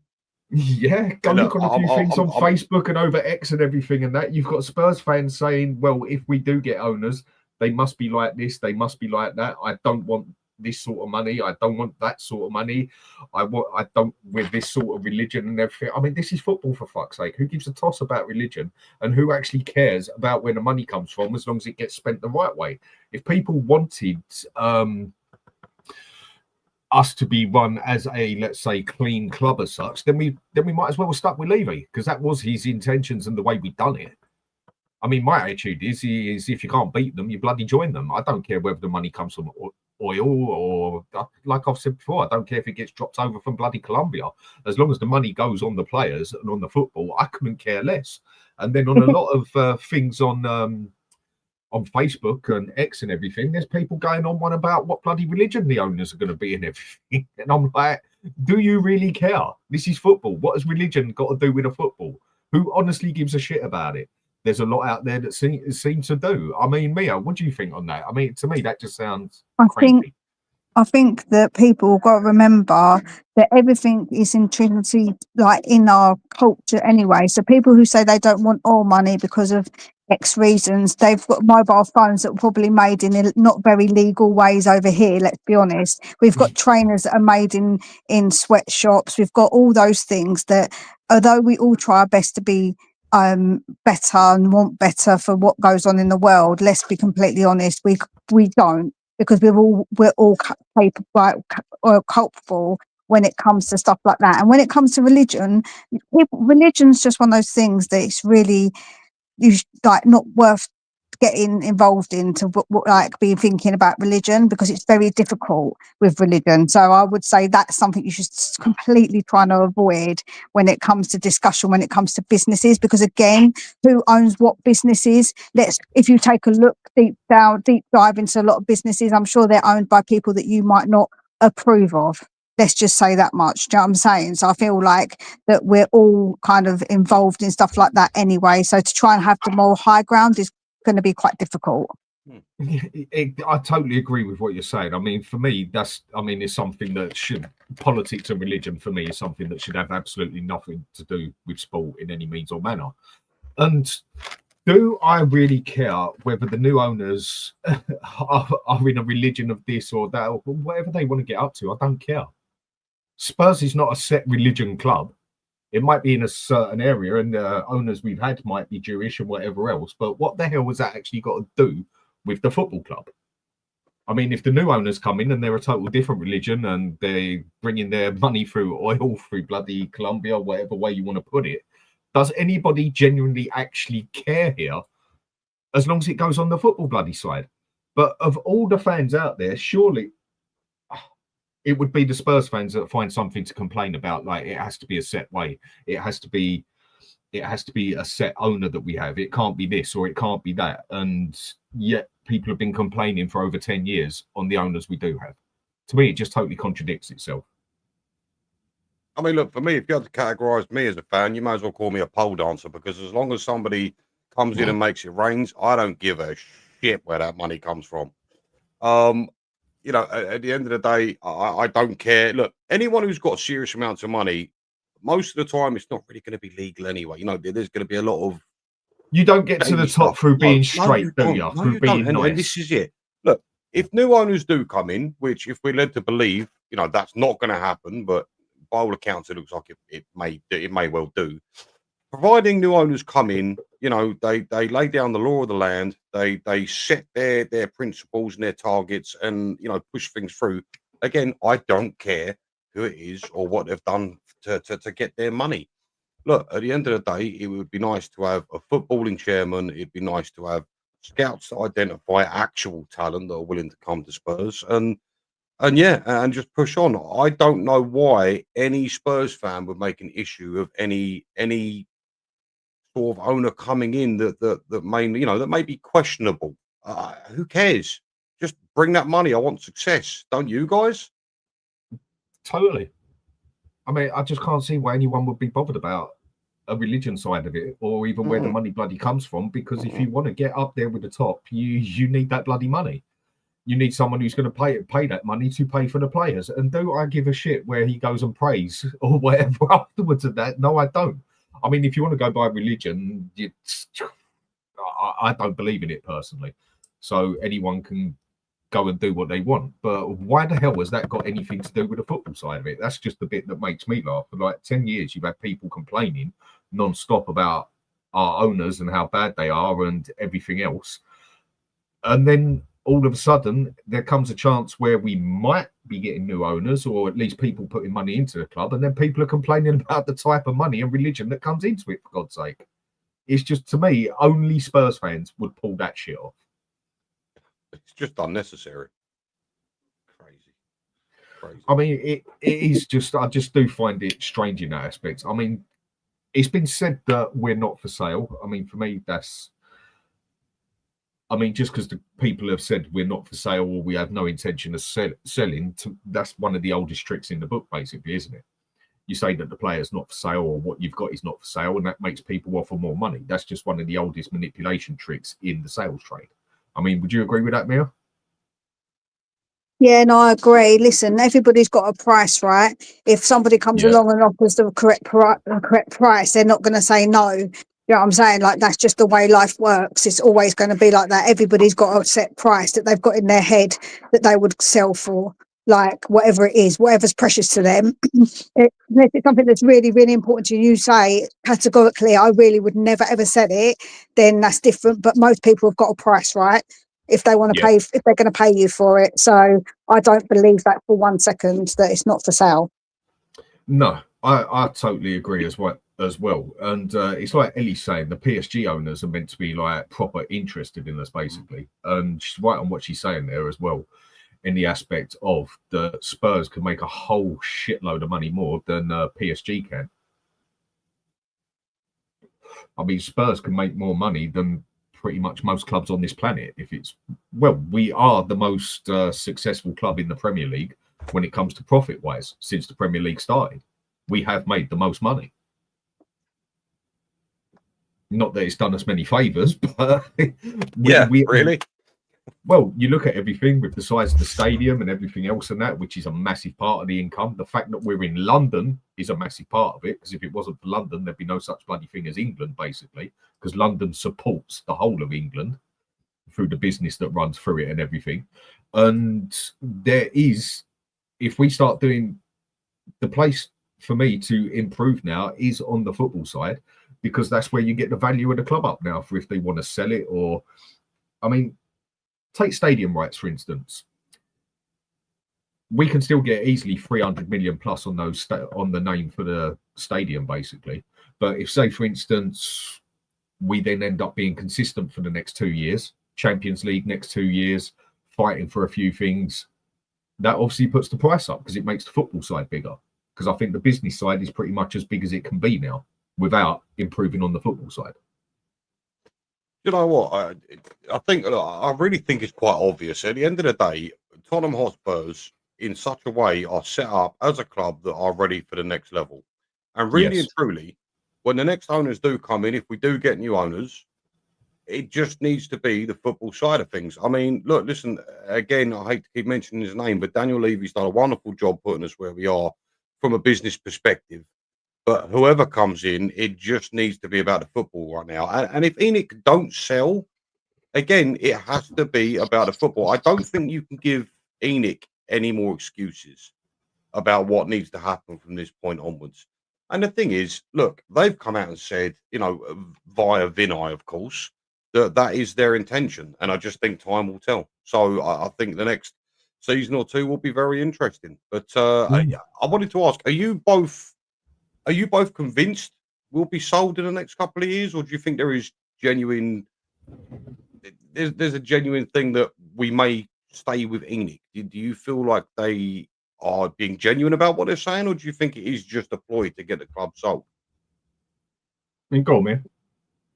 Yeah, go look on a few things on Facebook and over X and everything and that. You've got Spurs fans saying, well, if we do get owners, they must be like this, they must be like that. I don't want this sort of money. I don't want that sort of money. I don't with this sort of religion and everything. I mean, this is football, for fuck's sake. Who gives a toss about religion and who actually cares about where the money comes from as long as it gets spent the right way? If people wanted us to be run as a, let's say, clean club as such, then we might as well have stuck with Levy, because that was his intentions and the way we done it. I mean, my attitude is if you can't beat them, you bloody join them. I don't care whether the money comes from oil or, like I've said before, I don't care if it gets dropped over from bloody Colombia. As long as the money goes on the players and on the football, I couldn't care less. And then on a lot of things on Facebook and X and everything, there's people going on one about what bloody religion the owners are going to be and everything. And I'm like, do you really care? This is football. What has religion got to do with a football? Who honestly gives a shit about it? There's a lot out there that seem to do. I mean, Mia, what do you think on that? I mean, to me, that just sounds crazy. I think that people got to remember that everything is intrinsically like in our culture anyway. So people who say they don't want oil money because of X reasons, they've got mobile phones that were probably made in not very legal ways over here. Let's be honest. We've got trainers that are made in sweatshops. We've got all those things that, although we all try our best to be better and want better for what goes on in the world, let's be completely honest, we don't, because we're all capable or culpable when it comes to stuff like that. And when it comes to religion, religion's just one of those things that it's really like not worth getting involved in to like be thinking about religion, because it's very difficult with religion. So I would say that's something you should completely try to avoid when it comes to discussion, when it comes to businesses, because again, who owns what businesses? If you take a look deep dive into a lot of businesses, I'm sure they're owned by people that you might not approve of. Let's just say that much. Do you know what I'm saying? So I feel like that we're all kind of involved in stuff like that anyway. So to try and have the moral high ground is going to be quite difficult. I totally agree with what you're saying. I mean, for me, it's something that should, politics and religion for me is something that should have absolutely nothing to do with sport in any means or manner. And do I really care whether the new owners are in a religion of this or that, or whatever they want to get up to? I don't care. Spurs is not a set religion club. It might be in a certain area, and the owners we've had might be Jewish and whatever else. But what the hell has that actually got to do with the football club? I mean, if the new owners come in and they're a total different religion and they're bringing their money through oil, through bloody Colombia, whatever way you want to put it, does anybody genuinely actually care here? As long as it goes on the football bloody side. But of all the fans out there, surely it would be the Spurs fans that find something to complain about. Like, it has to be a set way. It has to be a set owner that we have. It can't be this or it can't be that. And yet people have been complaining for over 10 years on the owners we do have. To me, it just totally contradicts itself. I mean, look, for me, if you had to categorise me as a fan, you might as well call me a pole dancer, because as long as somebody comes in and makes it rain, I don't give a shit where that money comes from. You know, at the end of the day, I don't care. Look, anyone who's got serious amounts of money, most of the time, it's not really going to be legal anyway. You know, there's going to be a lot of... You don't get to the top through being straight, do you? Through being nice. And this is it. Look, if new owners do come in, which if we're led to believe, you know, that's not going to happen, but by all accounts, it looks like it may well do. Providing new owners come in, you know, they lay down the law of the land, they set their principles and their targets, and, you know, push things through. Again, I don't care who it is or what they've done to get their money. Look, at the end of the day, it would be nice to have a footballing chairman. It'd be nice to have scouts that identify actual talent that are willing to come to Spurs and just push on. I don't know why any Spurs fan would make an issue of any sort of owner coming in that may be questionable. Who cares? Just bring that money. I want success. Don't you guys? Totally. I mean, I just can't see why anyone would be bothered about a religion side of it, or even where the money bloody comes from. Because if you want to get up there with the top, you need that bloody money. You need someone who's going to pay that money to pay for the players. And do I give a shit where he goes and prays or whatever afterwards of that? No, I don't. I mean, if you want to go by religion, I don't believe in it personally. So anyone can go and do what they want. But why the hell has that got anything to do with the football side of it? That's just the bit that makes me laugh. For like 10 years, you've had people complaining non-stop about our owners and how bad they are and everything else. And then all of a sudden, there comes a chance where we might be getting new owners, or at least people putting money into the club, and then people are complaining about the type of money and religion that comes into it, for God's sake. It's just, to me, only Spurs fans would pull that shit off. It's just unnecessary. Crazy. I mean, it is just, I just do find it strange in that aspect. I mean, it's been said that we're not for sale. I mean, for me, just because the people have said we're not for sale or we have no intention of selling, that's one of the oldest tricks in the book, basically, isn't it? You say that the player's not for sale or what you've got is not for sale, and that makes people offer more money. That's just one of the oldest manipulation tricks in the sales trade. I mean, would you agree with that, Mia? Yeah, no, I agree. Listen, everybody's got a price, right? If somebody comes Yeah. along and offers the correct price, they're not going to say no. You know what I'm saying? Like, that's just the way life works. It's always going to be like that. Everybody's got a set price that they've got in their head that they would sell for, like whatever it is, whatever's precious to them. If it's something that's really, really important to you, you say categorically, I really would never ever sell it, then that's different. But most people have got a price, right? If they want to Yeah. pay, if they're going to pay you for it. So I don't believe that for 1 second that it's not for sale. No, I totally agree as well. And it's like Ellie's saying, the PSG owners are meant to be like proper interested in us, basically. And she's right on what she's saying there as well, in the aspect of the Spurs can make a whole shitload of money more than PSG can. I mean, Spurs can make more money than pretty much most clubs on this planet. We are the most successful club in the Premier League when it comes to profit wise since the Premier League started. We have made the most money. Not that it's done us many favors, but really. Well, you look at everything with the size of the stadium and everything else and that, which is a massive part of the income. The fact that we're in London is a massive part of it, because if it wasn't for London, there'd be no such bloody thing as England, basically, because London supports the whole of England through the business that runs through it and everything. And there is, if we start doing, the place for me to improve now is on the football side, because that's where you get the value of the club up now for if they want to sell it. Or, I mean, take stadium rights, for instance. We can still get easily 300 million plus on those on the name for the stadium, basically. But if, say, for instance, we then end up being consistent for the next 2 years, Champions League next 2 years, fighting for a few things, that obviously puts the price up because it makes the football side bigger. Because I think the business side is pretty much as big as it can be now without improving on the football side. You know what? I think I really think it's quite obvious. At the end of the day, Tottenham Hotspurs, in such a way, are set up as a club that are ready for the next level. And really and truly, when the next owners do come in, if we do get new owners, it just needs to be the football side of things. I mean, look, listen, again, I hate to keep mentioning his name, but Daniel Levy's done a wonderful job putting us where we are from a business perspective. But whoever comes in, it just needs to be about the football right now. And if ENIC don't sell, again, it has to be about the football. I don't think you can give ENIC any more excuses about what needs to happen from this point onwards. And the thing is, look, they've come out and said, you know, via Vinay, of course, that is their intention. And I just think time will tell. So I think the next season or two will be very interesting. But I wanted to ask, are you both convinced we'll be sold in the next couple of years, or do you think there's a genuine thing that we may stay with ENIC? Do you feel like they are being genuine about what they're saying, or do you think it is just a ploy to get the club sold? Go on, man.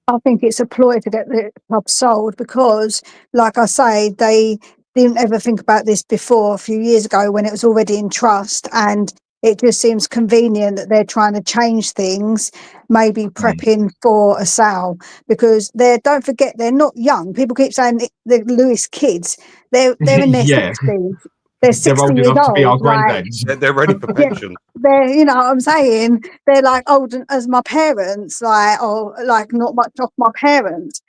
I think it's a ploy to get the club sold because, like I say, they didn't ever think about this before a few years ago when it was already in trust, and it just seems convenient that they're trying to change things, maybe prepping for a sale, because don't forget, they're not young. People keep saying they're Lewis kids. They're in their 60s. They're 60 old years enough to be our old. Like, granddads. They're ready for pension. they're, you know what I'm saying? They're like old as my parents, like, or like not much off my parents.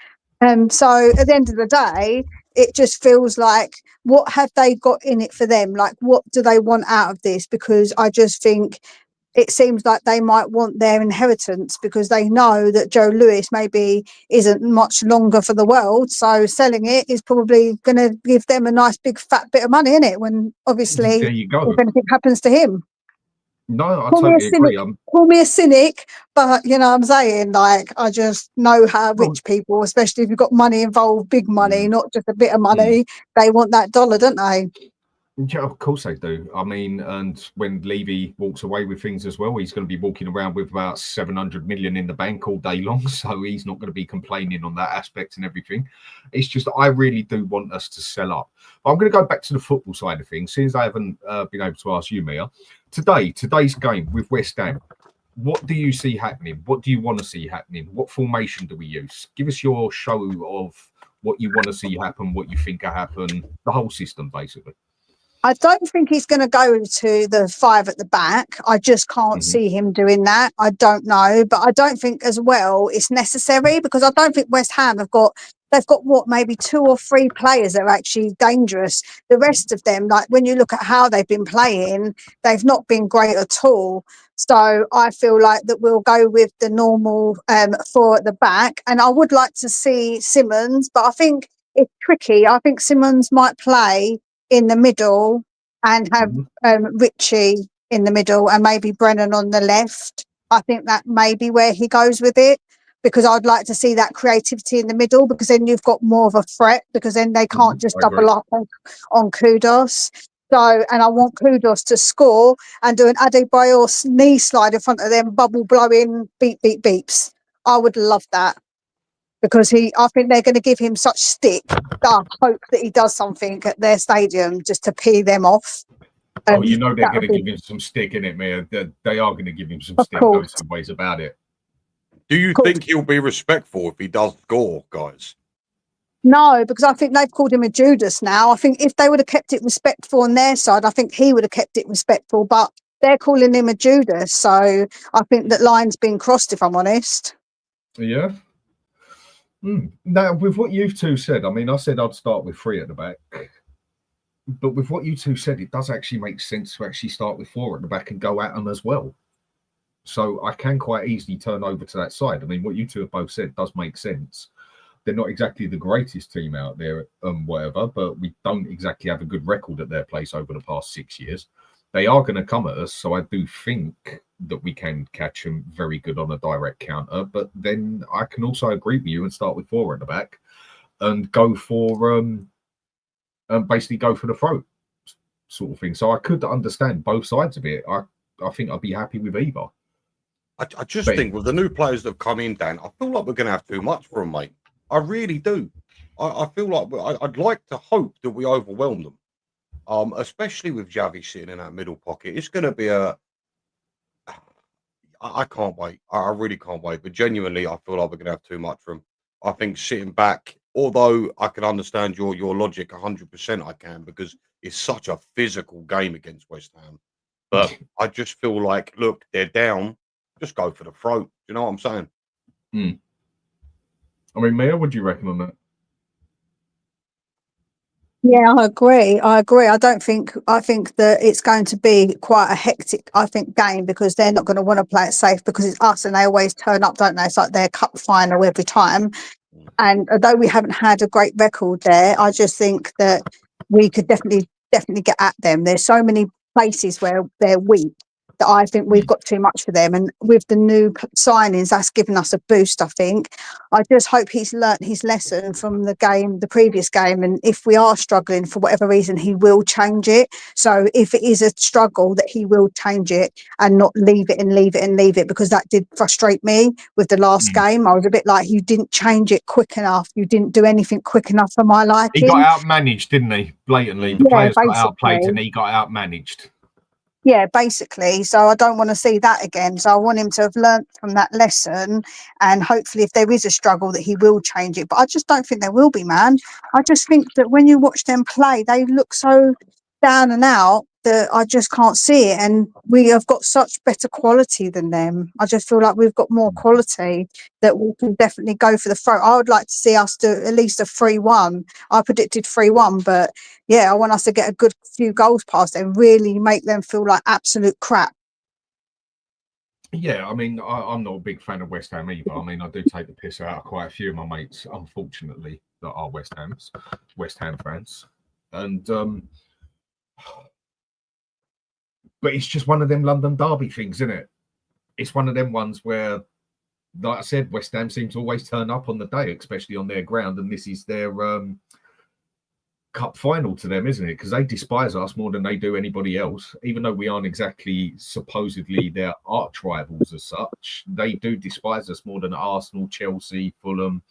So at the end of the day, it just feels like, what have they got in it for them? Like, what do they want out of this? Because I just think it seems like they might want their inheritance, because they know that Joe Lewis maybe isn't much longer for the world. So selling it is probably going to give them a nice big fat bit of money in it, when obviously There you go. if anything happens to him. No, I totally agree. Call me a cynic, but you know what I'm saying? Like, I just know how rich people, especially if you've got money involved, big money, not just a bit of money, they want that dollar, don't they? Yeah, of course they do. I mean, and when Levy walks away with things as well, he's going to be walking around with about 700 million in the bank all day long. So he's not going to be complaining on that aspect and everything. It's just, I really do want us to sell up. But I'm going to go back to the football side of things, since I haven't been able to ask you, Mia. Today's game with West Ham, what do you see happening? What do you want to see happening? What formation do we use? Give us your show of what you want to see happen, what you think will happen, the whole system, basically. I don't think he's going to go to the 5 at the back. I just can't Mhm. see him doing that. I don't know, but I don't think as well it's necessary, because I don't think West Ham they've got what, maybe 2 or 3 players that are actually dangerous. The rest of them, like when you look at how they've been playing, they've not been great at all. So I feel like that we'll go with the normal 4 at the back, and I would like to see Simmons, but I think it's tricky. I think Simmons might play in the middle and have Mhm. Richie in the middle and maybe Brennan on the left. I think that may be where he goes with it, because I'd like to see that creativity in the middle, because then you've got more of a threat, because then they can't just I agree. double up on Kudos. So, and I want Kudos to score and do an Adebayor knee slide in front of them, bubble blowing, beep, beep, beeps. I would love that, because I think they're going to give him such stick that I hope that he does something at their stadium just to pee them off. Oh, you know they're That going would to be, give him some stick in it, man. They are going to give him some of stick. No course, two ways about it. Do you of course. think he'll be respectful if he does score, guys? No, because I think they've called him a Judas now. I think if they would have kept it respectful on their side, I think he would have kept it respectful, but they're calling him a Judas. So I think that line's been crossed, if I'm honest. Yeah. Now, with what you've two said, I mean, I said I'd start with 3 at the back, but with what you two said, it does actually make sense to actually start with 4 at the back and go at them as well. So I can quite easily turn over to that side. I mean, what you two have both said does make sense. They're not exactly the greatest team out there, whatever, but we don't exactly have a good record at their place over the past 6 years. They are going to come at us, so I do think that we can catch them very good on a direct counter. But then I can also agree with you and start with 4 at the back and go for basically go for the throat sort of thing. So I could understand both sides of it. I think I'd be happy with either. I just think with the new players that have come in, Dan, I feel like we're going to have too much for them, mate. I really do. I feel like I'd like to hope that we overwhelm them, especially with Javi sitting in that middle pocket. It's going to be I can't wait. I really can't wait. But genuinely, I feel like we're going to have too much for them. I think sitting back, although I can understand your logic 100%, I can, because it's such a physical game against West Ham. But I just feel like, look, they're down. Just go for the throat. Do you know what I'm saying? I mean, Mia, what do you reckon on that? Yeah, I agree. I think that it's going to be quite a hectic, game, because they're not going to want to play it safe, because it's us and they always turn up, don't they? It's like their cup final every time. And although we haven't had a great record there, I just think that we could definitely get at them. There's so many places where they're weak that I think we've got too much for them. And with the new signings, that's given us a boost, I think. I just hope he's learnt his lesson from the previous game. And if we are struggling for whatever reason, he will change it. So if it is a struggle, that he will change it and not leave it, because that did frustrate me with the last game. I was a bit like, you didn't change it quick enough. You didn't do anything quick enough for my liking. He got outmanaged, didn't he? Blatantly. The players got outplayed and he got outmanaged. Yeah, basically. So I don't want to see that again. So I want him to have learnt from that lesson, and hopefully if there is a struggle that he will change it. But I just don't think there will be, man. I just think that when you watch them play, they look so down and out that I just can't see it. And we have got such better quality than them. I just feel like we've got more quality that we can definitely go for the throat. I would like to see us do at least a 3-1. I predicted 3-1, but yeah, I want us to get a good few goals past them, really make them feel like absolute crap. Yeah, I mean, I'm not a big fan of West Ham either. I mean, I do take the piss out of quite a few of my mates, unfortunately, that are West Ham fans. And but it's just one of them London derby things, isn't it? It's one of them ones where, like I said, West Ham seem to always turn up on the day, especially on their ground, and this is their cup final to them, isn't it? Because they despise us more than they do anybody else, even though we aren't exactly supposedly their arch rivals as such. They do despise us more than Arsenal, Chelsea, Fulham,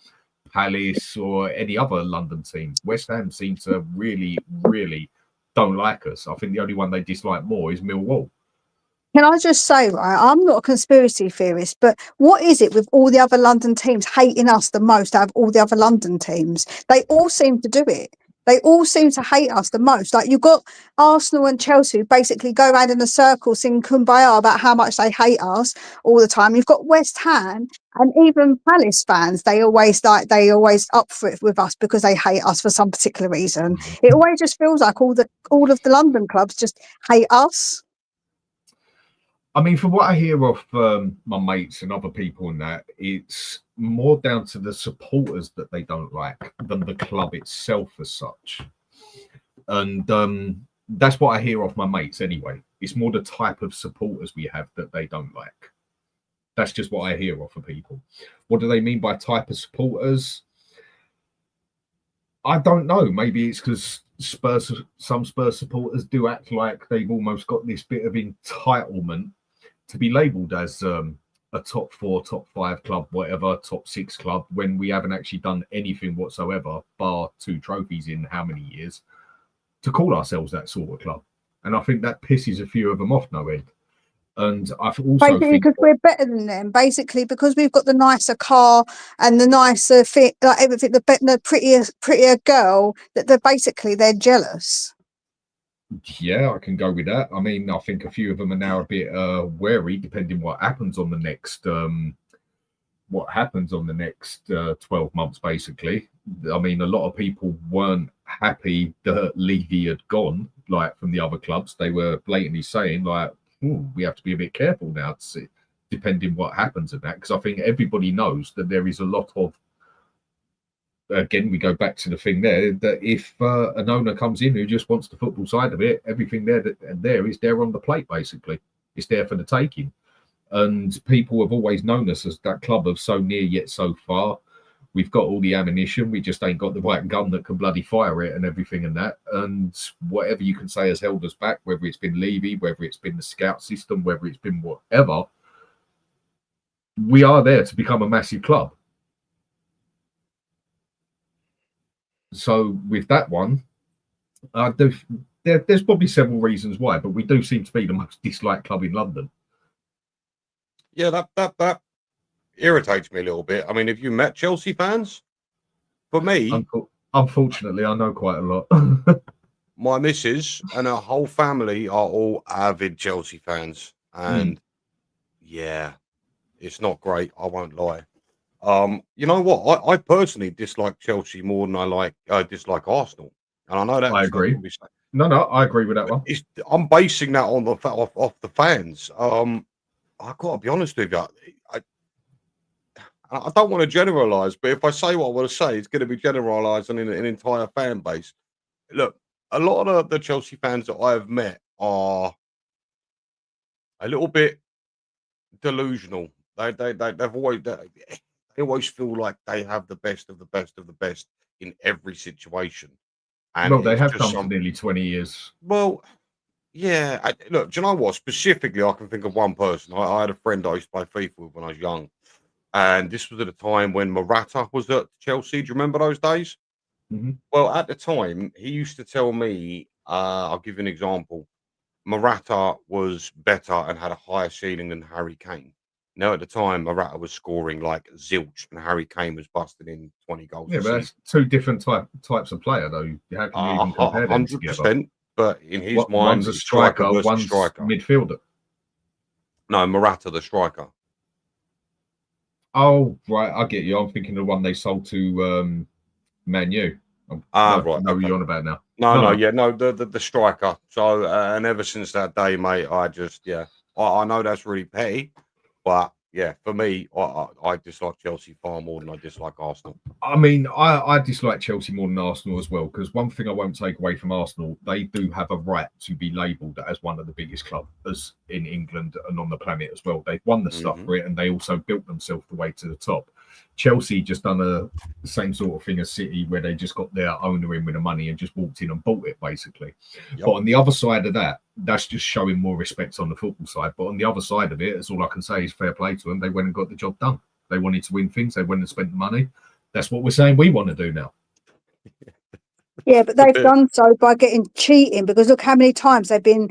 Palace, or any other London team. West Ham seem to really, really don't like us. I think the only one they dislike more is Millwall. Can I just say, right, I'm not a conspiracy theorist, but what is it with all the other London teams hating us the most out of all the other London teams? They all seem to do it. They all seem to hate us the most. Like you've got Arsenal and Chelsea who basically go around in a circle singing kumbaya about how much they hate us all the time. You've got West Ham and even Palace fans. They always up for it with us because they hate us for some particular reason. It always just feels like all of the London clubs just hate us. I mean, from what I hear of my mates and other people in that, it's more down to the supporters that they don't like than the club itself as such. And that's what I hear off my mates anyway. It's more the type of supporters we have that they don't like. That's just what I hear off of people. What do they mean by type of supporters? I don't know. Maybe it's because some Spurs supporters do act like they've almost got this bit of entitlement to be labelled as a top 4, top 5 club, whatever, top 6 club, when we haven't actually done anything whatsoever, bar 2 trophies in how many years, to call ourselves that sort of club. And I think that pisses a few of them off no end. And I've also basically because we're better than them, basically because we've got the nicer car and the nicer fit, like everything, the prettier girl, that they're jealous. Yeah, I can go with that. I mean, I think a few of them are now a bit wary, depending what happens on the next 12 months, basically. I mean, a lot of people weren't happy that Levy had gone, like, from the other clubs. They were blatantly saying, like, we have to be a bit careful now to see, depending what happens in that, because I think everybody knows that there is a lot of, again, we go back to the thing there, that if an owner comes in who just wants the football side of it, everything there is there on the plate, basically. It's there for the taking. And people have always known us as that club of so near yet so far. We've got all the ammunition. We just ain't got the right gun that can bloody fire it and everything and that. And whatever you can say has held us back, whether it's been Levy, whether it's been the scout system, whether it's been whatever, we are there to become a massive club. So with that one, there's probably several reasons why, but we do seem to be the most disliked club in London. Yeah, that irritates me a little bit. I mean, have you met Chelsea fans? For me, unfortunately, I know quite a lot. My missus and her whole family are all avid Chelsea fans, and yeah, it's not great. I won't lie. You know what? I personally dislike Chelsea more than I dislike Arsenal, and I know that I agree. No, I agree with that one. I'm basing that on off the fans. I gotta be honest with you. I don't want to generalize, but if I say what I want to say, it's going to be generalized on an entire fan base. Look, a lot of the Chelsea fans that I have met are a little bit delusional. They've always they always feel like they have the best of the best of the best in every situation. And well, they have done for nearly 20 years. Well, yeah. Look, do you know what? Specifically, I can think of one person. I had a friend I used to play FIFA with when I was young. And this was at a time when Morata was at Chelsea. Do you remember those days? Mm-hmm. Well, at the time, he used to tell me, I'll give you an example. Morata was better and had a higher ceiling than Harry Kane. Now, at the time, Morata was scoring like zilch and Harry Kane was busting in 20 goals. Yeah, but that's two different types of player, though. How can you even compare them 100%, together? But in his mind, one's a striker, one's striker. Midfielder. No, Morata, the striker. Oh, right, I get you. I'm thinking the one they sold to Man U. Right. No, you're on about now. No, the striker. So, and ever since that day, mate, I just, I know that's really petty, but yeah, for me, I dislike Chelsea far more than I dislike Arsenal. I mean, I dislike Chelsea more than Arsenal as well, because one thing I won't take away from Arsenal, they do have a right to be labelled as one of the biggest clubs in England and on the planet as well. They've won the stuff for it, and they also built themselves the way to the top. Chelsea just done the same sort of thing as City, where they just got their owner in with the money and just walked in and bought it, basically. Yep. But on the other side of that, that's just showing more respect on the football side. But on the other side of it, that's all I can say is fair play to them. They went and got the job done. They wanted to win things. They went and spent the money. That's what we're saying we want to do now. Yeah, but they've done so by cheating, because look how many times they've been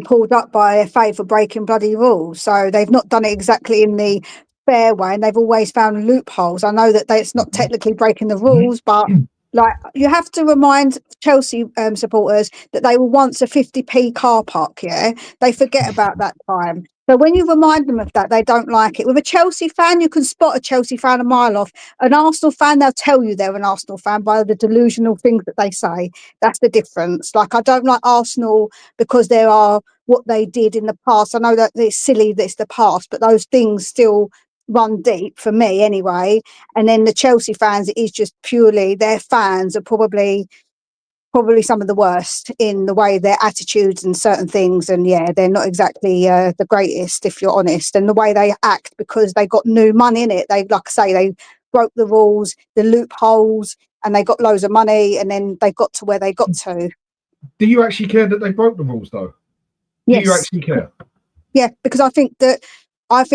pulled up by FA for breaking bloody rules. So they've not done it exactly in the fair way, and they've always found loopholes. I know that it's not technically breaking the rules, but Like, you have to remind Chelsea supporters that they were once a 50p car park, yeah? They forget about that time. So when you remind them of that, they don't like it. With a Chelsea fan, you can spot a Chelsea fan a mile off. An Arsenal fan, they'll tell you they're an Arsenal fan by the delusional things that they say. That's the difference. Like, I don't like Arsenal because there are what they did in the past. I know that it's silly that it's the past, but those things still run deep for me anyway. And then the Chelsea fans, it is just purely their fans are probably some of the worst in the way their attitudes and certain things. And yeah, they're not exactly the greatest, if you're honest. And the way they act because they got new money in it. They, like I say, they broke the rules, the loopholes, and they got loads of money, and then they got to where they got to. Do you actually care that they broke the rules, though? Yes. Do you actually care? Yeah, because I think that at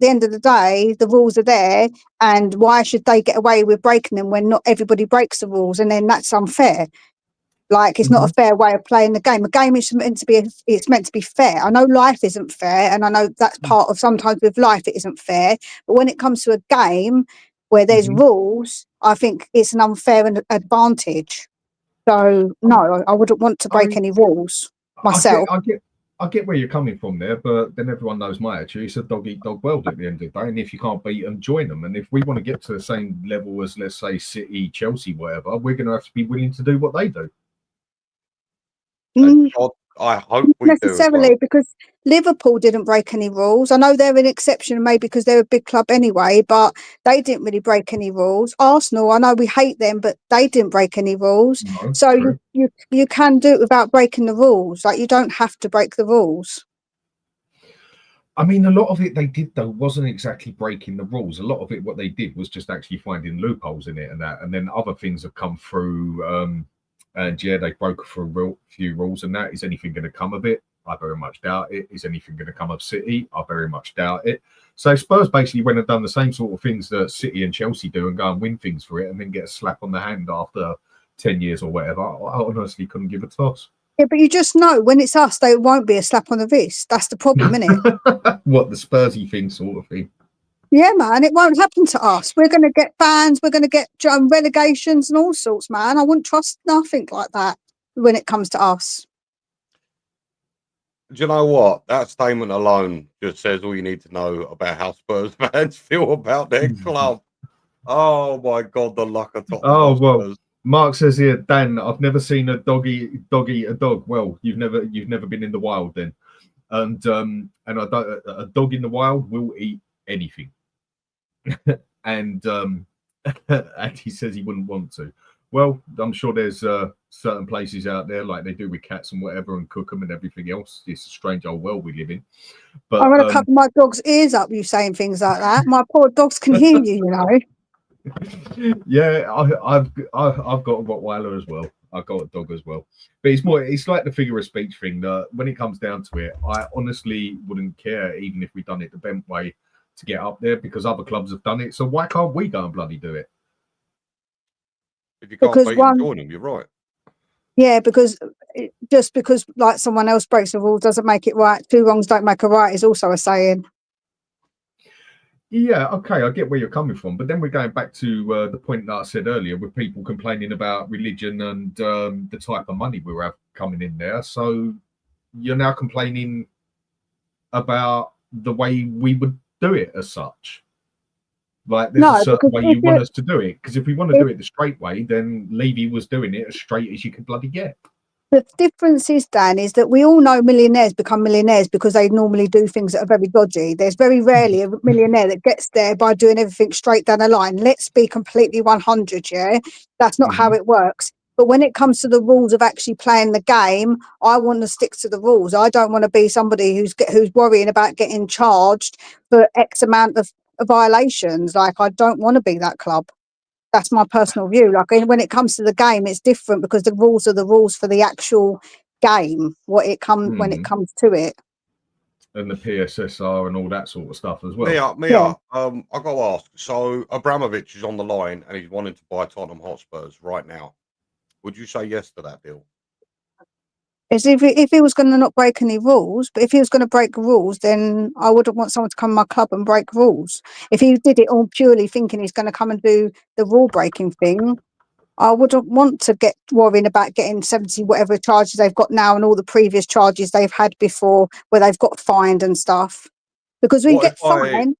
the end of the day, the rules are there, and why should they get away with breaking them when not everybody breaks the rules? And then that's unfair. Like, it's not a fair way of playing the game. A game is meant to be, it's meant to be fair. I know life isn't fair, and I know that's part of, sometimes with life it isn't fair. But when it comes to a game where there's rules, I think it's an unfair advantage. So no, I wouldn't want to break any rules myself. I get where you're coming from there, but then everyone knows my attitude. It's a dog eat dog world at the end of the day, and if you can't beat them, join them. And if we want to get to the same level as, let's say, City, Chelsea, whatever, we're going to have to be willing to do what they do. I hope we necessarily do, because Liverpool didn't break any rules. I know they're an exception, maybe because they're a big club anyway, but they didn't really break any rules. Arsenal, I know we hate them, but they didn't break any rules. No, so you can do it without breaking the rules. Like, you don't have to break the rules. I mean, a lot of it they did, though, wasn't exactly breaking the rules. A lot of it, what they did was just actually finding loopholes in it and that. And then other things have come through. And yeah, they broke for a few rules and that. Is anything going to come of it? I very much doubt it. Is anything going to come of City? I very much doubt it. So Spurs basically went and done the same sort of things that City and Chelsea do and go and win things for it and then get a slap on the hand after 10 years or whatever. I honestly couldn't give a toss. Yeah, but you just know when it's us, there won't be a slap on the wrist. That's the problem, isn't it? What, the Spursy thing sort of thing? Yeah, man, it won't happen to us. We're going to get bans, we're going to get relegations and all sorts, man. I wouldn't trust nothing like that when it comes to us. Do you know what? That statement alone just says all you need to know about how Spurs fans feel about their club. Oh my God, the luck of Tottenham. Oh, well, Mark says here, Dan, I've never seen a dog eat a dog. Well, you've never been in the wild then. And a dog in the wild will eat anything. and he says he wouldn't want to. Well, I'm sure there's certain places out there like they do with cats and whatever and cook them and everything else. It's a strange old world we live in. But I'm going to cover my dog's ears up, you saying things like that. My poor dogs can hear you, you know. Yeah, I've got a Rottweiler as well. I've got a dog as well. But it's like the figure of speech thing that when it comes down to it, I honestly wouldn't care even if we'd done it the bent way to get up there because other clubs have done it. So why can't we go and bloody do it? If you can't beat them, join them, you're right. Yeah, because just because like someone else breaks the rules doesn't make it right. Two wrongs don't make a right is also a saying. Yeah, okay, I get where you're coming from, but then we're going back to the point that I said earlier with people complaining about religion and the type of money we have coming in there. So you're now complaining about the way we would do it as such. Like there's a certain way you want us to do it, because if we want to do it the straight way, then Levy was doing it as straight as you could bloody get. The difference is, Dan, is that we all know millionaires become millionaires because they normally do things that are very dodgy. There's very rarely a millionaire that gets there by doing everything straight down the line. Let's be completely 100, yeah? That's not how it works. But when it comes to the rules of actually playing the game, I want to stick to the rules. I don't want to be somebody who's worrying about getting charged for X amount of violations. Like, I don't want to be that club. That's my personal view. Like, when it comes to the game, it's different because the rules are the rules for the actual game. When it comes to it, and the PSSR and all that sort of stuff as well. Mia, I got to ask. So Abramovich is on the line and he's wanting to buy Tottenham Hotspurs right now. Would you say yes to that deal? As if he was going to not break any rules, but if he was going to break rules, then I wouldn't want someone to come to my club and break rules. If he did it all purely thinking he's going to come and do the rule breaking thing, I wouldn't want to get worrying about getting 70 whatever charges they've got now and all the previous charges they've had before where they've got fined and stuff. Because when you What get if I fined,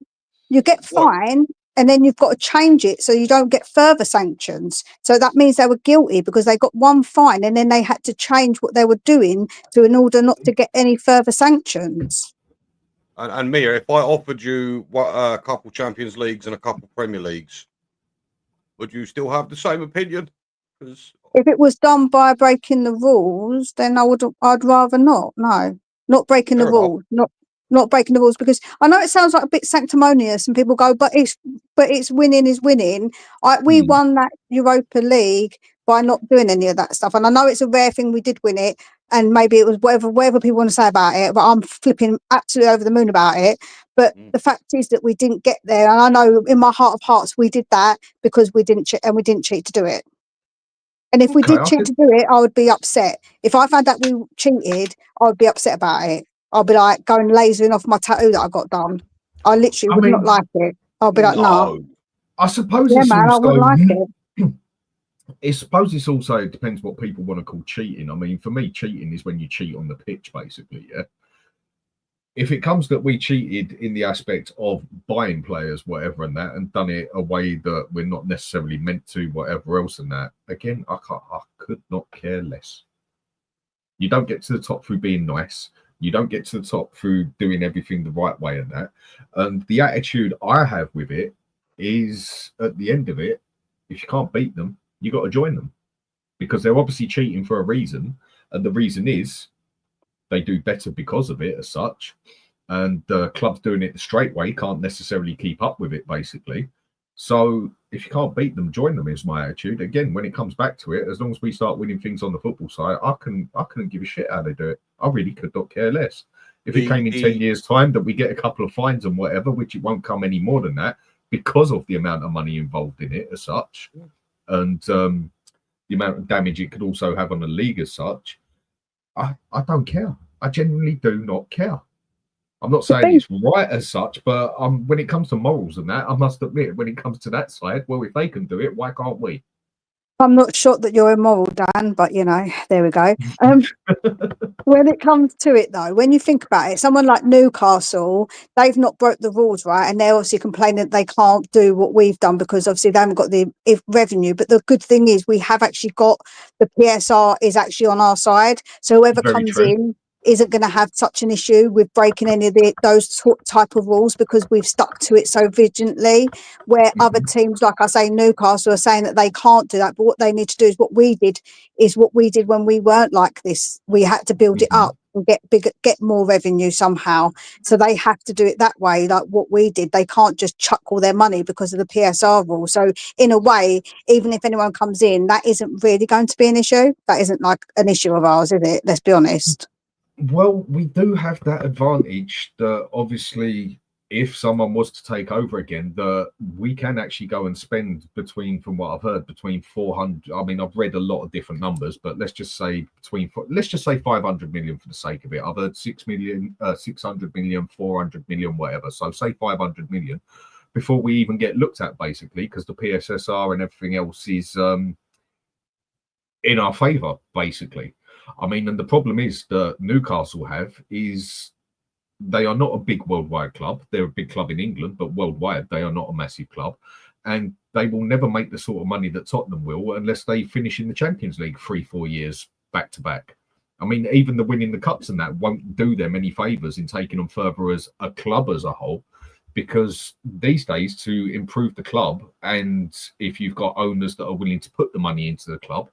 you get what fined and then you've got to change it so you don't get further sanctions. So that means they were guilty because they got one fine and then they had to change what they were doing in order not to get any further sanctions. and Mia, if I offered you a couple Champions Leagues and a couple Premier Leagues, would you still have the same opinion? Because If it was done by breaking the rules, then I'd rather not. No, not breaking the fair enough. rules. Not breaking the rules, because I know it sounds like a bit sanctimonious and people go, but it's winning is winning. We won that Europa League by not doing any of that stuff. And I know it's a rare thing we did win it, and maybe it was whatever people want to say about it, but I'm flipping absolutely over the moon about it. But the fact is that we didn't get there, and I know in my heart of hearts we did that because we didn't cheat to do it. And if we Okay, did cheat to do it, I would be upset. If I found out we cheated, I would be upset about it. I'll be like going lasering off my tattoo that I got done. I literally would not like it. I'll be like, nah. No. I suppose Yeah, it's man, I also, wouldn't like it. It depends what people want to call cheating. I mean, for me, cheating is when you cheat on the pitch, basically. Yeah. If it comes that we cheated in the aspect of buying players, whatever, and that, and done it a way that we're not necessarily meant to, whatever else, and that, again, I could not care less. You don't get to the top through being nice. You don't get to the top through doing everything the right way and that. And the attitude I have with it is, at the end of it, if you can't beat them, you got to join them, because they're obviously cheating for a reason, and the reason is they do better because of it as such. And the clubs doing it the straight way can't necessarily keep up with it, basically. So if you can't beat them, join them is my attitude. Again, when it comes back to it, as long as we start winning things on the football side, I couldn't give a shit how they do it. I really could not care less. If it came in 10 years' time that we get a couple of fines and whatever, which it won't come any more than that because of the amount of money involved in it as such, and the amount of damage it could also have on the league as such, I don't care. I genuinely do not care. I'm not saying it's right as such, but when it comes to morals and that, I must admit, when it comes to that side, well, if they can do it, why can't we? I'm not sure that you're immoral, Dan, but there we go. When it comes to it, though, when you think about it, someone like Newcastle, they've not broke the rules, right? And they're obviously complaining that they can't do what we've done because obviously they haven't got the revenue. But the good thing is we have actually got the PSR is actually on our side. So whoever Very comes true. in isn't going to have such an issue with breaking any of those type of rules because we've stuck to it so vigilantly, where other teams, like I say, Newcastle, are saying that they can't do that. But what they need to do is what we did when we weren't like this. We had to build it up and get more revenue somehow. So they have to do it that way, like what we did. They can't just chuck all their money because of the PSR rule. So in a way, even if anyone comes in, that isn't really going to be an issue. That isn't like an issue of ours, is it? Let's be honest. Well, we do have that advantage that obviously if someone was to take over again, that we can actually go and spend from what I've heard, between 400. I mean, I've read a lot of different numbers, but let's just say 500 million for the sake of it. I've heard 6 million, 600 million, 400 million, whatever. So say 500 million before we even get looked at, basically, because the PSSR and everything else is in our favour, basically. I mean, and the problem is that Newcastle is they are not a big worldwide club. They're a big club in England, but worldwide, they are not a massive club. And they will never make the sort of money that Tottenham will unless they finish in the Champions League 3-4 years back to back. I mean, even the winning the cups and that won't do them any favours in taking them further as a club as a whole, because these days, to improve the club, and if you've got owners that are willing to put the money into the club,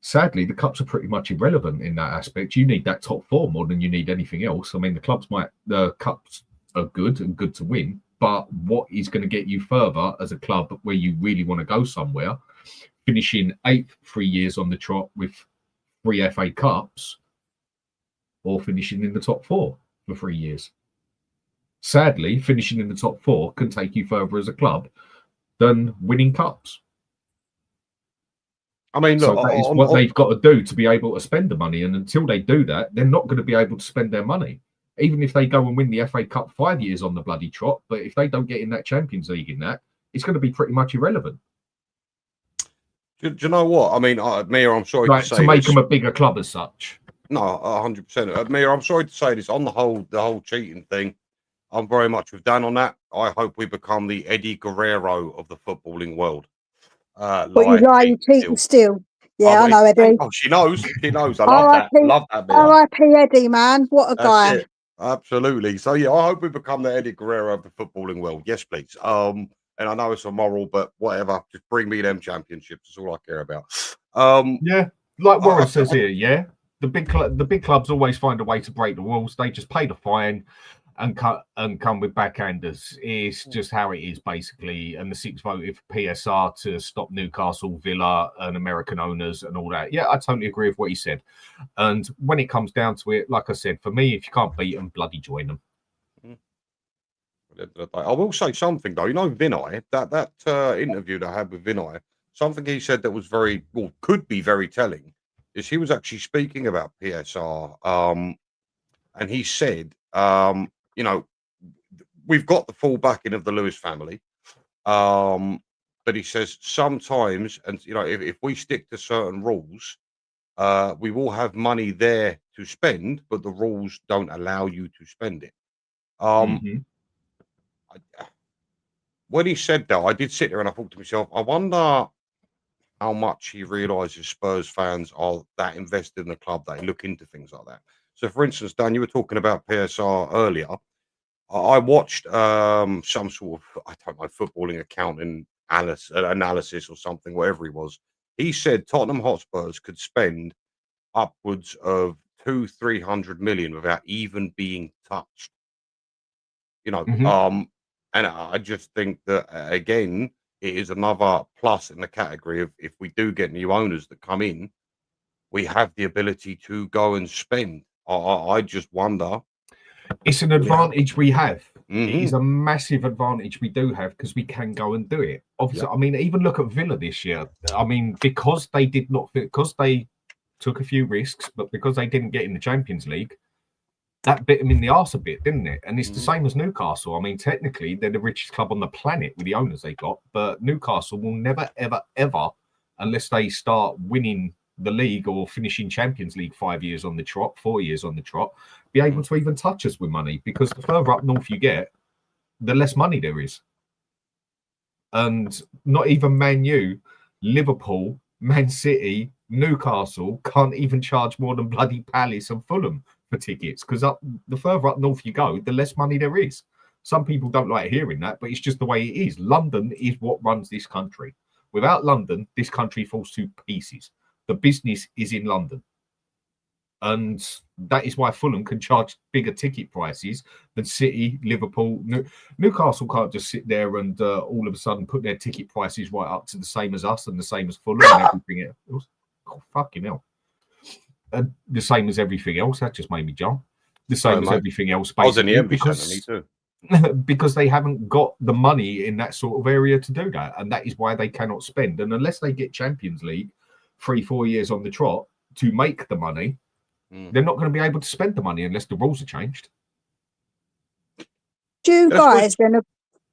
sadly, the cups are pretty much irrelevant in that aspect. You need that top four more than you need anything else. I mean, the cups are good and good to win, but what is going to get you further as a club where you really want to go somewhere, finishing 8th 3 years on the trot with 3 FA Cups, or finishing in the top 4 for 3 years? Sadly, finishing in the top 4 can take you further as a club than winning cups. I mean, look, so that is what they've got to do to be able to spend the money. And until they do that, they're not going to be able to spend their money. Even if they go and win the FA Cup 5 years on the bloody trot, but if they don't get in that Champions League in that, it's going to be pretty much irrelevant. Do you know what? I mean, Mia, I'm sorry Like to say to make this. them a bigger club as such. No, 100%. Mia, I'm sorry to say this. On the whole cheating thing, I'm very much with Dan on that. I hope we become the Eddie Guerrero of the footballing world. But you lie, you cheat, and steal. Yeah, I know, Eddie. Oh, she knows. She knows. I love that. R.I.P. Love that, Mia. R.I.P. Eddie, man. What a That's guy. it. Absolutely. So yeah, I hope we become the Eddie Guerrero of the footballing world. Yes, please. And I know it's immoral, but whatever. Just bring me them championships. That's all I care about. Yeah, like Warren says here. Yeah, the big clubs always find a way to break the rules. They just pay the fine and come with backhanders. It's just how it is, basically. And the 6 voted for PSR to stop Newcastle, Villa, and American owners and all that. Yeah, I totally agree with what he said. And when it comes down to it, like I said, for me, if you can't beat them, bloody join them. I will say something though. You know, Vinay, that interview that I had with Vinay, something he said that was could be very telling, is he was actually speaking about PSR. And he said, you know, we've got the full backing of the Lewis family. But he says sometimes, and you know, if we stick to certain rules, we will have money there to spend, but the rules don't allow you to spend it. When he said that, I did sit there and I thought to myself, I wonder how much he realizes Spurs fans are that invested in the club that they look into things like that. So, for instance, Dan, you were talking about PSR earlier. I watched some sort of, I don't know, footballing accounting analysis or something, whatever he was. He said Tottenham Hotspurs could spend upwards of 200-300 million without even being touched. You know, and I just think that, again, it is another plus in the category of if we do get new owners that come in, we have the ability to go and spend. I just wonder. It's an advantage we have. It is a massive advantage we do have because we can go and do it. Obviously, I mean, even look at Villa this year. I mean, because they took a few risks, but because they didn't get in the Champions League, that bit them in the arse a bit, didn't it? And it's the same as Newcastle. I mean, technically, they're the richest club on the planet with the owners they got, but Newcastle will never, ever, ever, unless they start winning the league or finishing Champions League 4 years on the trot, be able to even touch us with money, because the further up north you get, the less money there is. And not even Man U, Liverpool, Man City, Newcastle can't even charge more than bloody Palace and Fulham for tickets, because the further up north you go, the less money there is. Some people don't like hearing that, but it's just the way it is. London is what runs this country. Without London, this country falls to pieces. The business is in London. And that is why Fulham can charge bigger ticket prices than City, Liverpool. Newcastle can't just sit there and all of a sudden put their ticket prices right up to the same as us and the same as Fulham and everything else. Oh, fucking hell. The same as everything else. That just made me jump. The same as everything else, basically. Because they haven't got the money in that sort of area to do that. And that is why they cannot spend. And unless they get Champions League 3-4 years on the trot to make the money, they're not going to be able to spend the money unless the rules are changed. Do you guys then?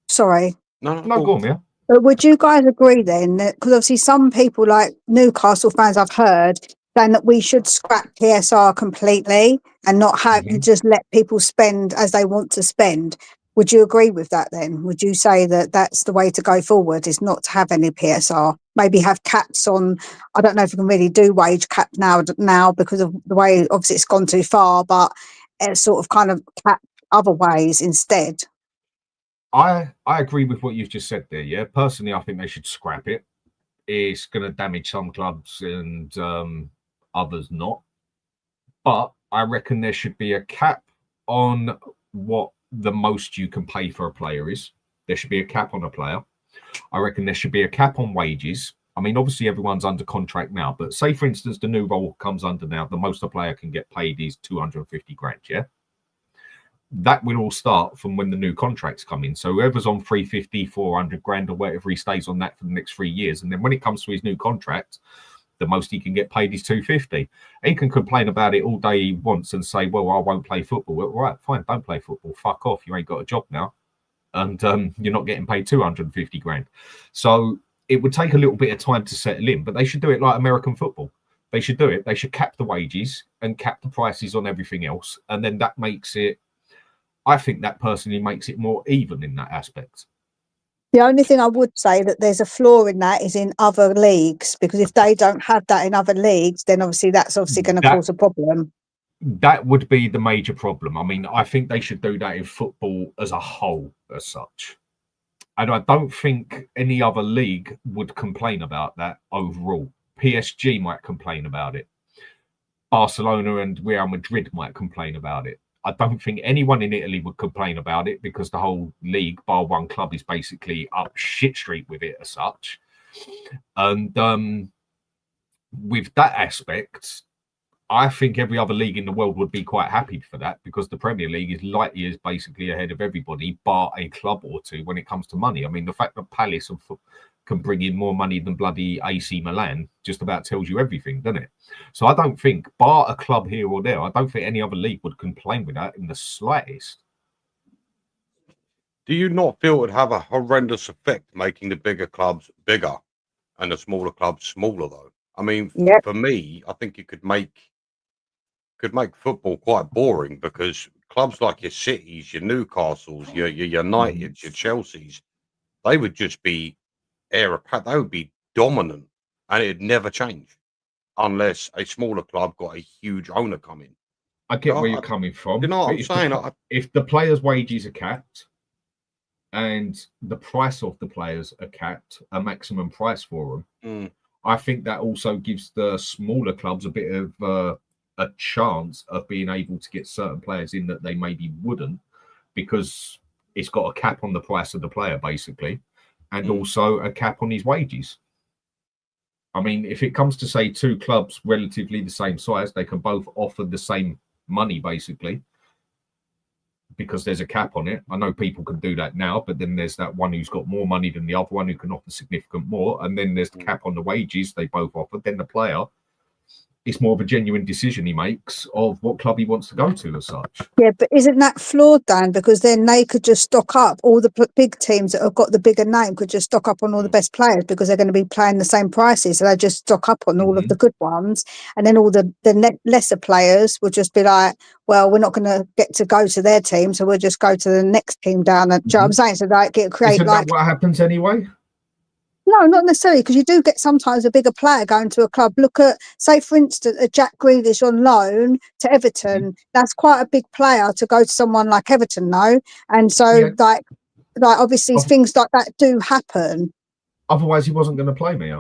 Sorry. No, go on, yeah. But would you guys agree then that, because obviously some people like Newcastle fans I've heard saying that we should scrap PSR completely and not have just let people spend as they want to spend. Would you agree with that then? Would you say that that's the way to go forward, is not to have any PSR? Maybe have caps on, I don't know if you can really do wage cap now because of the way, obviously it's gone too far, but it's sort of kind of cap other ways instead. I agree with what you've just said there, yeah. Personally, I think they should scrap it. It's going to damage some clubs and others not. But I reckon there should be a cap on what the most you can pay for a player is. There should be a cap on a player. I reckon there should be a cap on wages. I mean, obviously everyone's under contract now, but say for instance the new rule comes under now, the most a player can get paid is 250 grand, yeah? That will all start from when the new contracts come in. So whoever's on 350, 400 grand or whatever, he stays on that for the next 3 years. And then when it comes to his new contract, the most he can get paid is 250. He can complain about it all day he wants and say, well, I won't play football. Well, right, fine, don't play football. Fuck off. You ain't got a job now. And you're not getting paid 250 grand. So it would take a little bit of time to settle in, but they should do it like American football. They should do it. They should cap the wages and cap the prices on everything else. And then that makes it, I think that personally makes it more even in that aspect. The only thing I would say that there's a flaw in that is in other leagues, because if they don't have that in other leagues, then obviously that's obviously going to cause a problem. That would be the major problem. I mean, I think they should do that in football as a whole, as such. And I don't think any other league would complain about that overall. PSG might complain about it. Barcelona and Real Madrid might complain about it. I don't think anyone in Italy would complain about it because the whole league, bar one club, is basically up shit street with it as such. And with that aspect, I think every other league in the world would be quite happy for that, because the Premier League is light years basically ahead of everybody, bar a club or two when it comes to money. I mean, the fact that Palace can bring in more money than bloody AC Milan just about tells you everything, doesn't it? So I don't think, bar a club here or there, I don't think any other league would complain with that in the slightest. Do you not feel it would have a horrendous effect making the bigger clubs bigger and the smaller clubs smaller, though? I mean, for me, I think it could make football quite boring, because clubs like your Cities, your Newcastles, your Uniteds, your Chelseas, they would just be they would be dominant, and it'd never change unless a smaller club got a huge owner come in. I get where you're coming from. You know what I'm saying? If the players' wages are capped and the price of the players are capped, a maximum price for them, I think that also gives the smaller clubs a bit of a chance of being able to get certain players in that they maybe wouldn't, because it's got a cap on the price of the player, basically, and also a cap on his wages. I mean, if it comes to, say, two clubs relatively the same size, they can both offer the same money, basically, because there's a cap on it. I know people can do that now, but then there's that one who's got more money than the other one who can offer significant more, and then there's the cap on the wages they both offer. Then the player, it's more of a genuine decision he makes of what club he wants to go to as such. Yeah, but isn't that flawed, Dan? Because then they could just stock up, all the big teams that have got the bigger name could just stock up on all the best players, because they're going to be playing the same prices. So they just stock up on all of the good ones. And then all the lesser players would just be like, well, we're not going to get to go to their team, so we'll just go to the next team down. Do you know what I'm saying? So like it create Isn't that what happens anyway? No, not necessarily, because you do get sometimes a bigger player going to a club. Look at, say, for instance, a Jack Grealish on loan to Everton. That's quite a big player to go to someone like Everton, no? And so, like obviously, things like that do happen. Otherwise, he wasn't going to play me.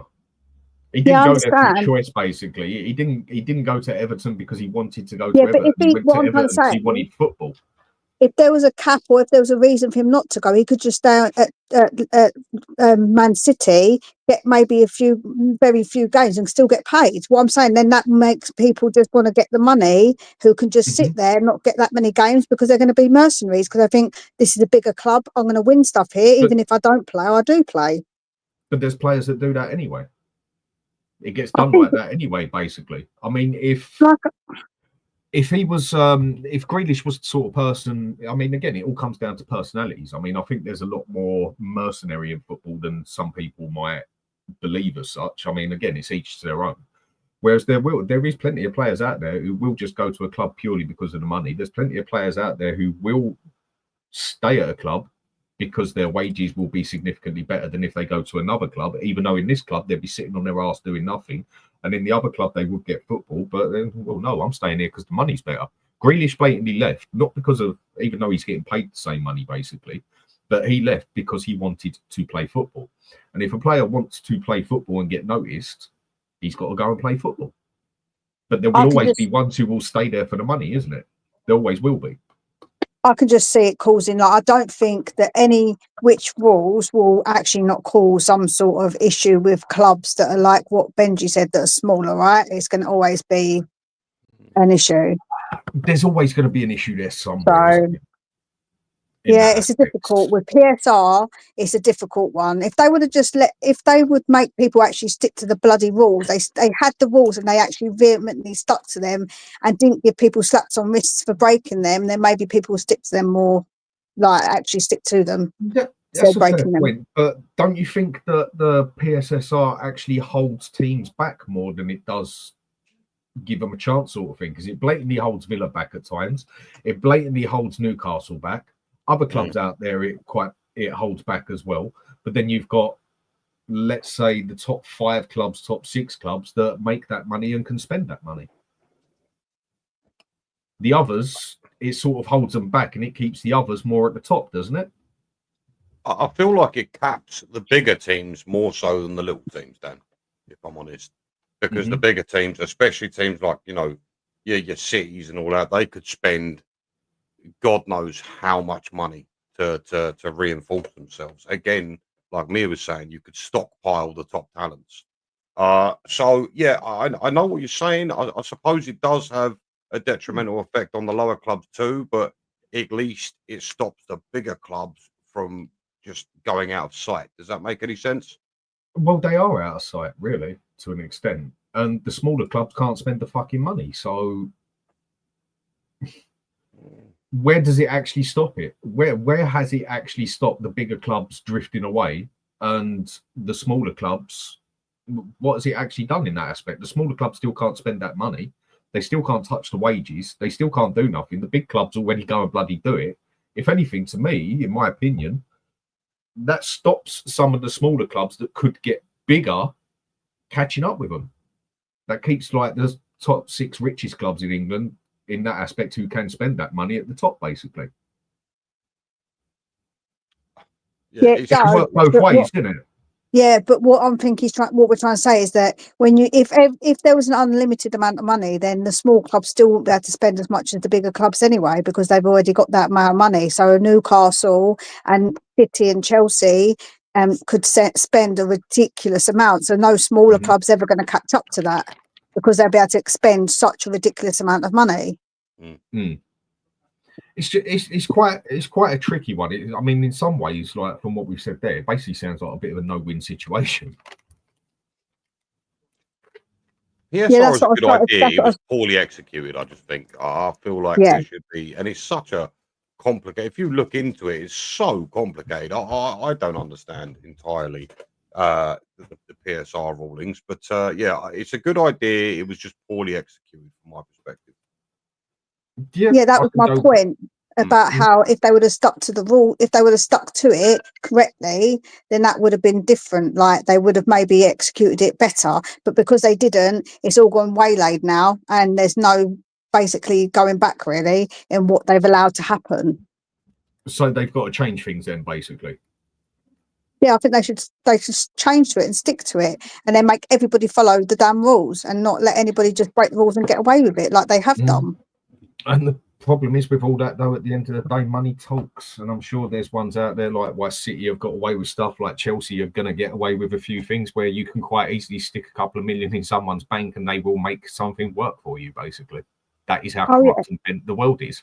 He didn't go there for choice, basically. He didn't go to Everton because he wanted to go to Everton. But he went to Everton because he wanted football. If there was a cap, or if there was a reason for him not to go, he could just stay at Man City, get maybe very few games and still get paid. What I'm saying, then that makes people just want to get the money, who can just sit there and not get that many games, because they're going to be mercenaries, because I think this is a bigger club. I'm going to win stuff here. Even if I don't play, I do play. But there's players that do that anyway. It gets done like that anyway, basically. I mean, if he was, if Grealish was the sort of person, I mean, again, it all comes down to personalities. I mean, I think there's a lot more mercenary in football than some people might believe as such. I mean, again, it's each to their own. Whereas there is plenty of players out there who will just go to a club purely because of the money. There's plenty of players out there who will stay at a club because their wages will be significantly better than if they go to another club, even though in this club they'd be sitting on their ass doing nothing. And in the other club, they would get football. But then, well, no, I'm staying here because the money's better. Grealish blatantly left, not because of, even though he's getting paid the same money, basically, but he left because he wanted to play football. And if a player wants to play football and get noticed, he's got to go and play football. But there will always be ones who will stay there for the money, isn't it? There always will be. I can just see it causing, like, I don't think that any which rules will actually not cause some sort of issue with clubs that are like what Benji said, that are smaller, right? It's going to always be an issue. There's always going to be an issue there somewhere. So, yeah, it's a difficult, with PSR, it's a difficult one. If they would have just if they would make people actually stick to the bloody rules, they had the rules and they actually vehemently stuck to them and didn't give people slaps on wrists for breaking them, then maybe people will stick to them more, like actually stick to them. That's a fair breaking them. point, but don't you think that the PSSR actually holds teams back more than it does give them a chance, sort of thing? Because it blatantly holds Villa back at times. It blatantly holds Newcastle back. Other clubs out there, it holds back as well. But then you've got, let's say, the top 5 clubs, top 6 clubs that make that money and can spend that money. The others, it sort of holds them back, and it keeps the others more at the top, doesn't it? I feel like it caps the bigger teams more so than the little teams, Dan, if I'm honest. Because the bigger teams, especially teams like, your cities and all that, they could spend God knows how much money to reinforce themselves. Again, like Mia was saying, you could stockpile the top talents. So, yeah, I know what you're saying. I suppose it does have a detrimental effect on the lower clubs too, but at least it stops the bigger clubs from just going out of sight. Does that make any sense? Well, they are out of sight, really, to an extent. And the smaller clubs can't spend the fucking money. So where does it actually stop it? Where has it actually stopped the bigger clubs drifting away and the smaller clubs? What has it actually done in that aspect? The smaller clubs still can't spend that money. They still can't touch the wages. They still can't do nothing. The big clubs already go and bloody do it. If anything, to me, in my opinion, that stops some of the smaller clubs that could get bigger catching up with them. That keeps like the top 6 richest clubs in England in that aspect who can spend that money at the top, basically. Yeah, it can work both ways, isn't it? Yeah, but what I'm thinking is what we're trying to say is that if there was an unlimited amount of money, then the small clubs still wouldn't be able to spend as much as the bigger clubs anyway, because they've already got that amount of money. So Newcastle and City and Chelsea could spend a ridiculous amount. So no smaller club's ever going to catch up to that because they'll be able to expend such a ridiculous amount of money. It's quite a tricky one. I mean, in some ways, like from what we've said there, it basically sounds like a bit of a no-win situation. PSR is a good idea. It was poorly executed, I just think. I feel like there should be, and it's such a complicated. If you look into it, it's so complicated. I don't understand entirely the PSR rulings, but yeah, it's a good idea. It was just poorly executed from my perspective. Yeah, that was my point about how if they would have stuck to the rule, if they would have stuck to it correctly, then that would have been different. Like they would have maybe executed it better, but because they didn't, it's all gone waylaid now, and there's no basically going back really in what they've allowed to happen. So they've got to change things then, basically. Yeah, I think they should change to it and stick to it, and then make everybody follow the damn rules and not let anybody just break the rules and get away with it like they have done. And the problem is with all that, though, at the end of the day, money talks. And I'm sure there's ones out there like why City have got away with stuff, like Chelsea are going to get away with a few things where you can quite easily stick a couple of million in someone's bank and they will make something work for you, basically. That is how corrupt and bent the world is.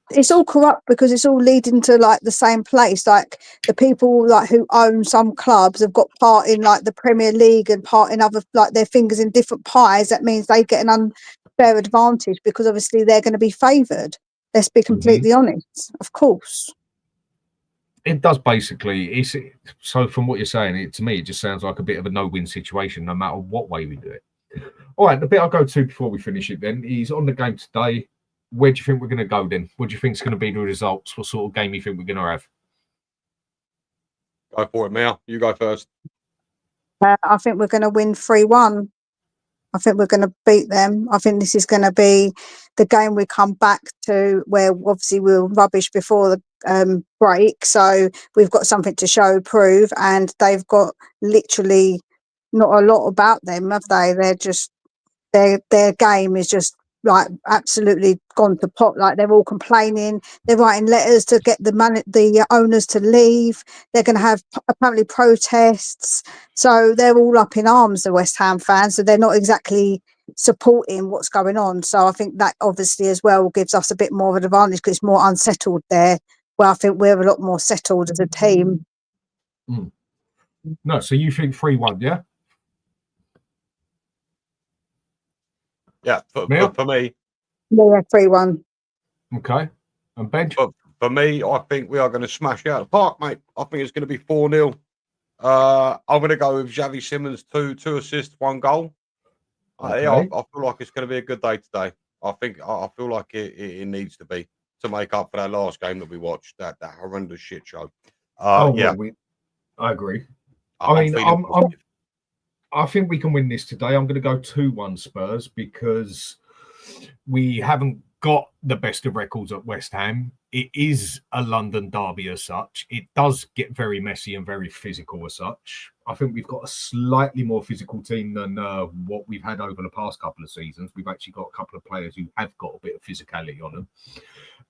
It's all corrupt because it's all leading to like the same place. Like the people like who own some clubs have got part in like the Premier League and part in other, like their fingers in different pies. That means they get an unfair advantage because obviously they're going to be favoured. Let's be completely honest. Of course. It does basically. So from what you're saying, to me, it just sounds like a bit of a no-win situation, no matter what way we do it. All right, the bit I'll go to before we finish it then is on the game today. Where do you think we're going to go then? What do you think is going to be the results? What sort of game you think we're going to have? Go for it, Mel. You go first. I think we're going to win 3-1. I think we're going to beat them. I think this is going to be the game we come back to where obviously we were rubbish before the break. So we've got something to prove, and they've got literally not a lot about them, have they? They're just, their game is just like absolutely gone to pot. Like they're all complaining, they're writing letters to get the owners to leave. They're going to have apparently protests, so they're all up in arms, the West Ham fans, so they're not exactly supporting what's going on. So I think that obviously as well gives us a bit more of an advantage because it's more unsettled there, where I think we're a lot more settled as a team. No, so you think 3-1, yeah? Yeah, for me. Yeah, 3-1. Okay. And Ben? For me, I think we are going to smash it out of the park, mate. I think it's going to be 4-0. I'm going to go with Xavi Simons, two assists, 1 goal. Okay. I feel like it's going to be a good day today. I feel like it needs to be to make up for that last game that we watched, that horrendous shit show. Yeah, well, I agree. I'm feeling positive. I think we can win this today. I'm going to go 2-1 Spurs because we haven't got the best of records at West Ham. It is a London derby as such. It does get very messy and very physical as such. I think we've got a slightly more physical team than what we've had over the past couple of seasons. We've actually got a couple of players who have got a bit of physicality on them.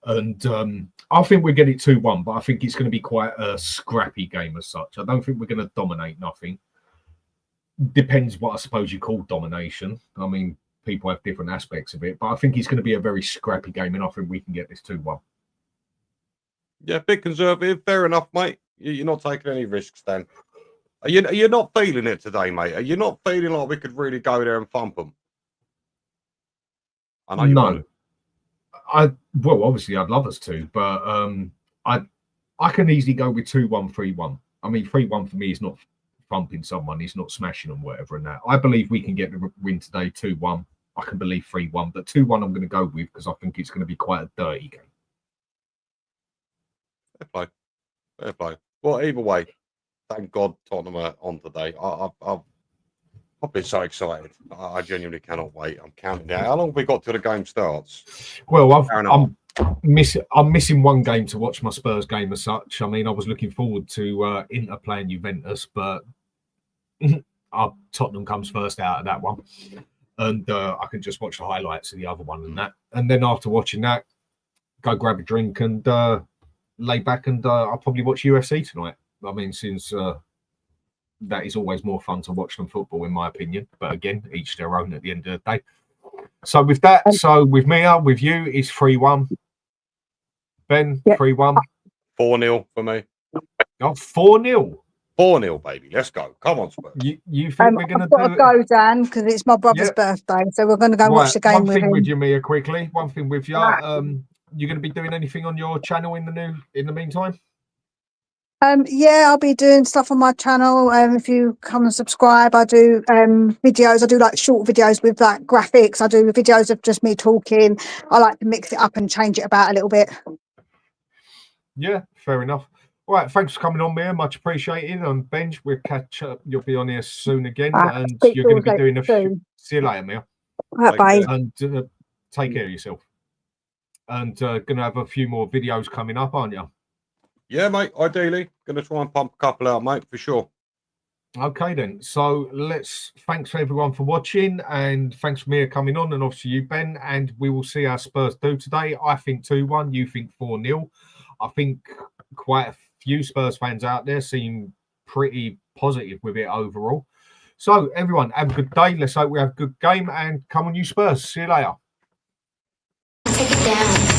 And I think we'll get it 2-1, but I think it's going to be quite a scrappy game as such. I don't think we're going to dominate nothing. Depends what I suppose you call domination. I mean, people have different aspects of it, but I think it's going to be a very scrappy game, and I think we can get this 2-1. Yeah, a bit conservative. Fair enough, mate. You're not taking any risks, then. Are you not feeling it today, mate? Are you not feeling like we could really go there and thump them? I know you won't. Well, obviously, I'd love us to, but I can easily go with 2-1, 3-1. I mean, 3-1 for me is not thumping someone, it's not smashing them, whatever. And that I believe we can get the win today, 2-1. I can believe 3-1, but 2-1 I'm going to go with because I think it's going to be quite a dirty game. Fair play. Well, either way, thank God Tottenham are on today. I've been so excited. I genuinely cannot wait. I'm counting down. How long have we got till the game starts? Well, I'm missing one game to watch my Spurs game as such. I mean, I was looking forward to Inter playing Juventus, but Tottenham comes first out of that one. And I can just watch the highlights of the other one and that. And then after watching that, go grab a drink and lay back and I'll probably watch UFC tonight. I mean, since that is always more fun to watch than football, in my opinion. But again, each their own at the end of the day. So with that, with Mia, with you, it's 3-1. Ben, 3-1. 4-0 for me. Oh, 4-0. 4-0, baby. Let's go. Come on, Spurs. You think we're going to do it? Go, Dan, because it's my brother's birthday, so we're going to go and watch the game with him. One thing with you, Mia, quickly. One thing with you. You're going to be doing anything on your channel in the meantime? Yeah, I'll be doing stuff on my channel. If you come and subscribe, I do videos. I do like short videos with like graphics. I do videos of just me talking. I like to mix it up and change it about a little bit. Yeah, fair enough. All right, thanks for coming on, Mia. Much appreciated. And Benj, we'll catch up. You'll be on here soon again, and you're going to be doing a few. See you later, Mia. Bye. And take care of yourself. And going to have a few more videos coming up, aren't you? Yeah, mate. Ideally, going to try and pump a couple out, mate, for sure. Okay, then. So thanks for everyone for watching, and thanks for Mia coming on, and obviously you, Ben. And we will see how Spurs do today. I think 2-1. You think 4-0. I think quite a few Spurs fans out there seem pretty positive with it overall. So everyone, have a good day. Let's hope we have a good game, and come on, you Spurs. See you later. Take it down.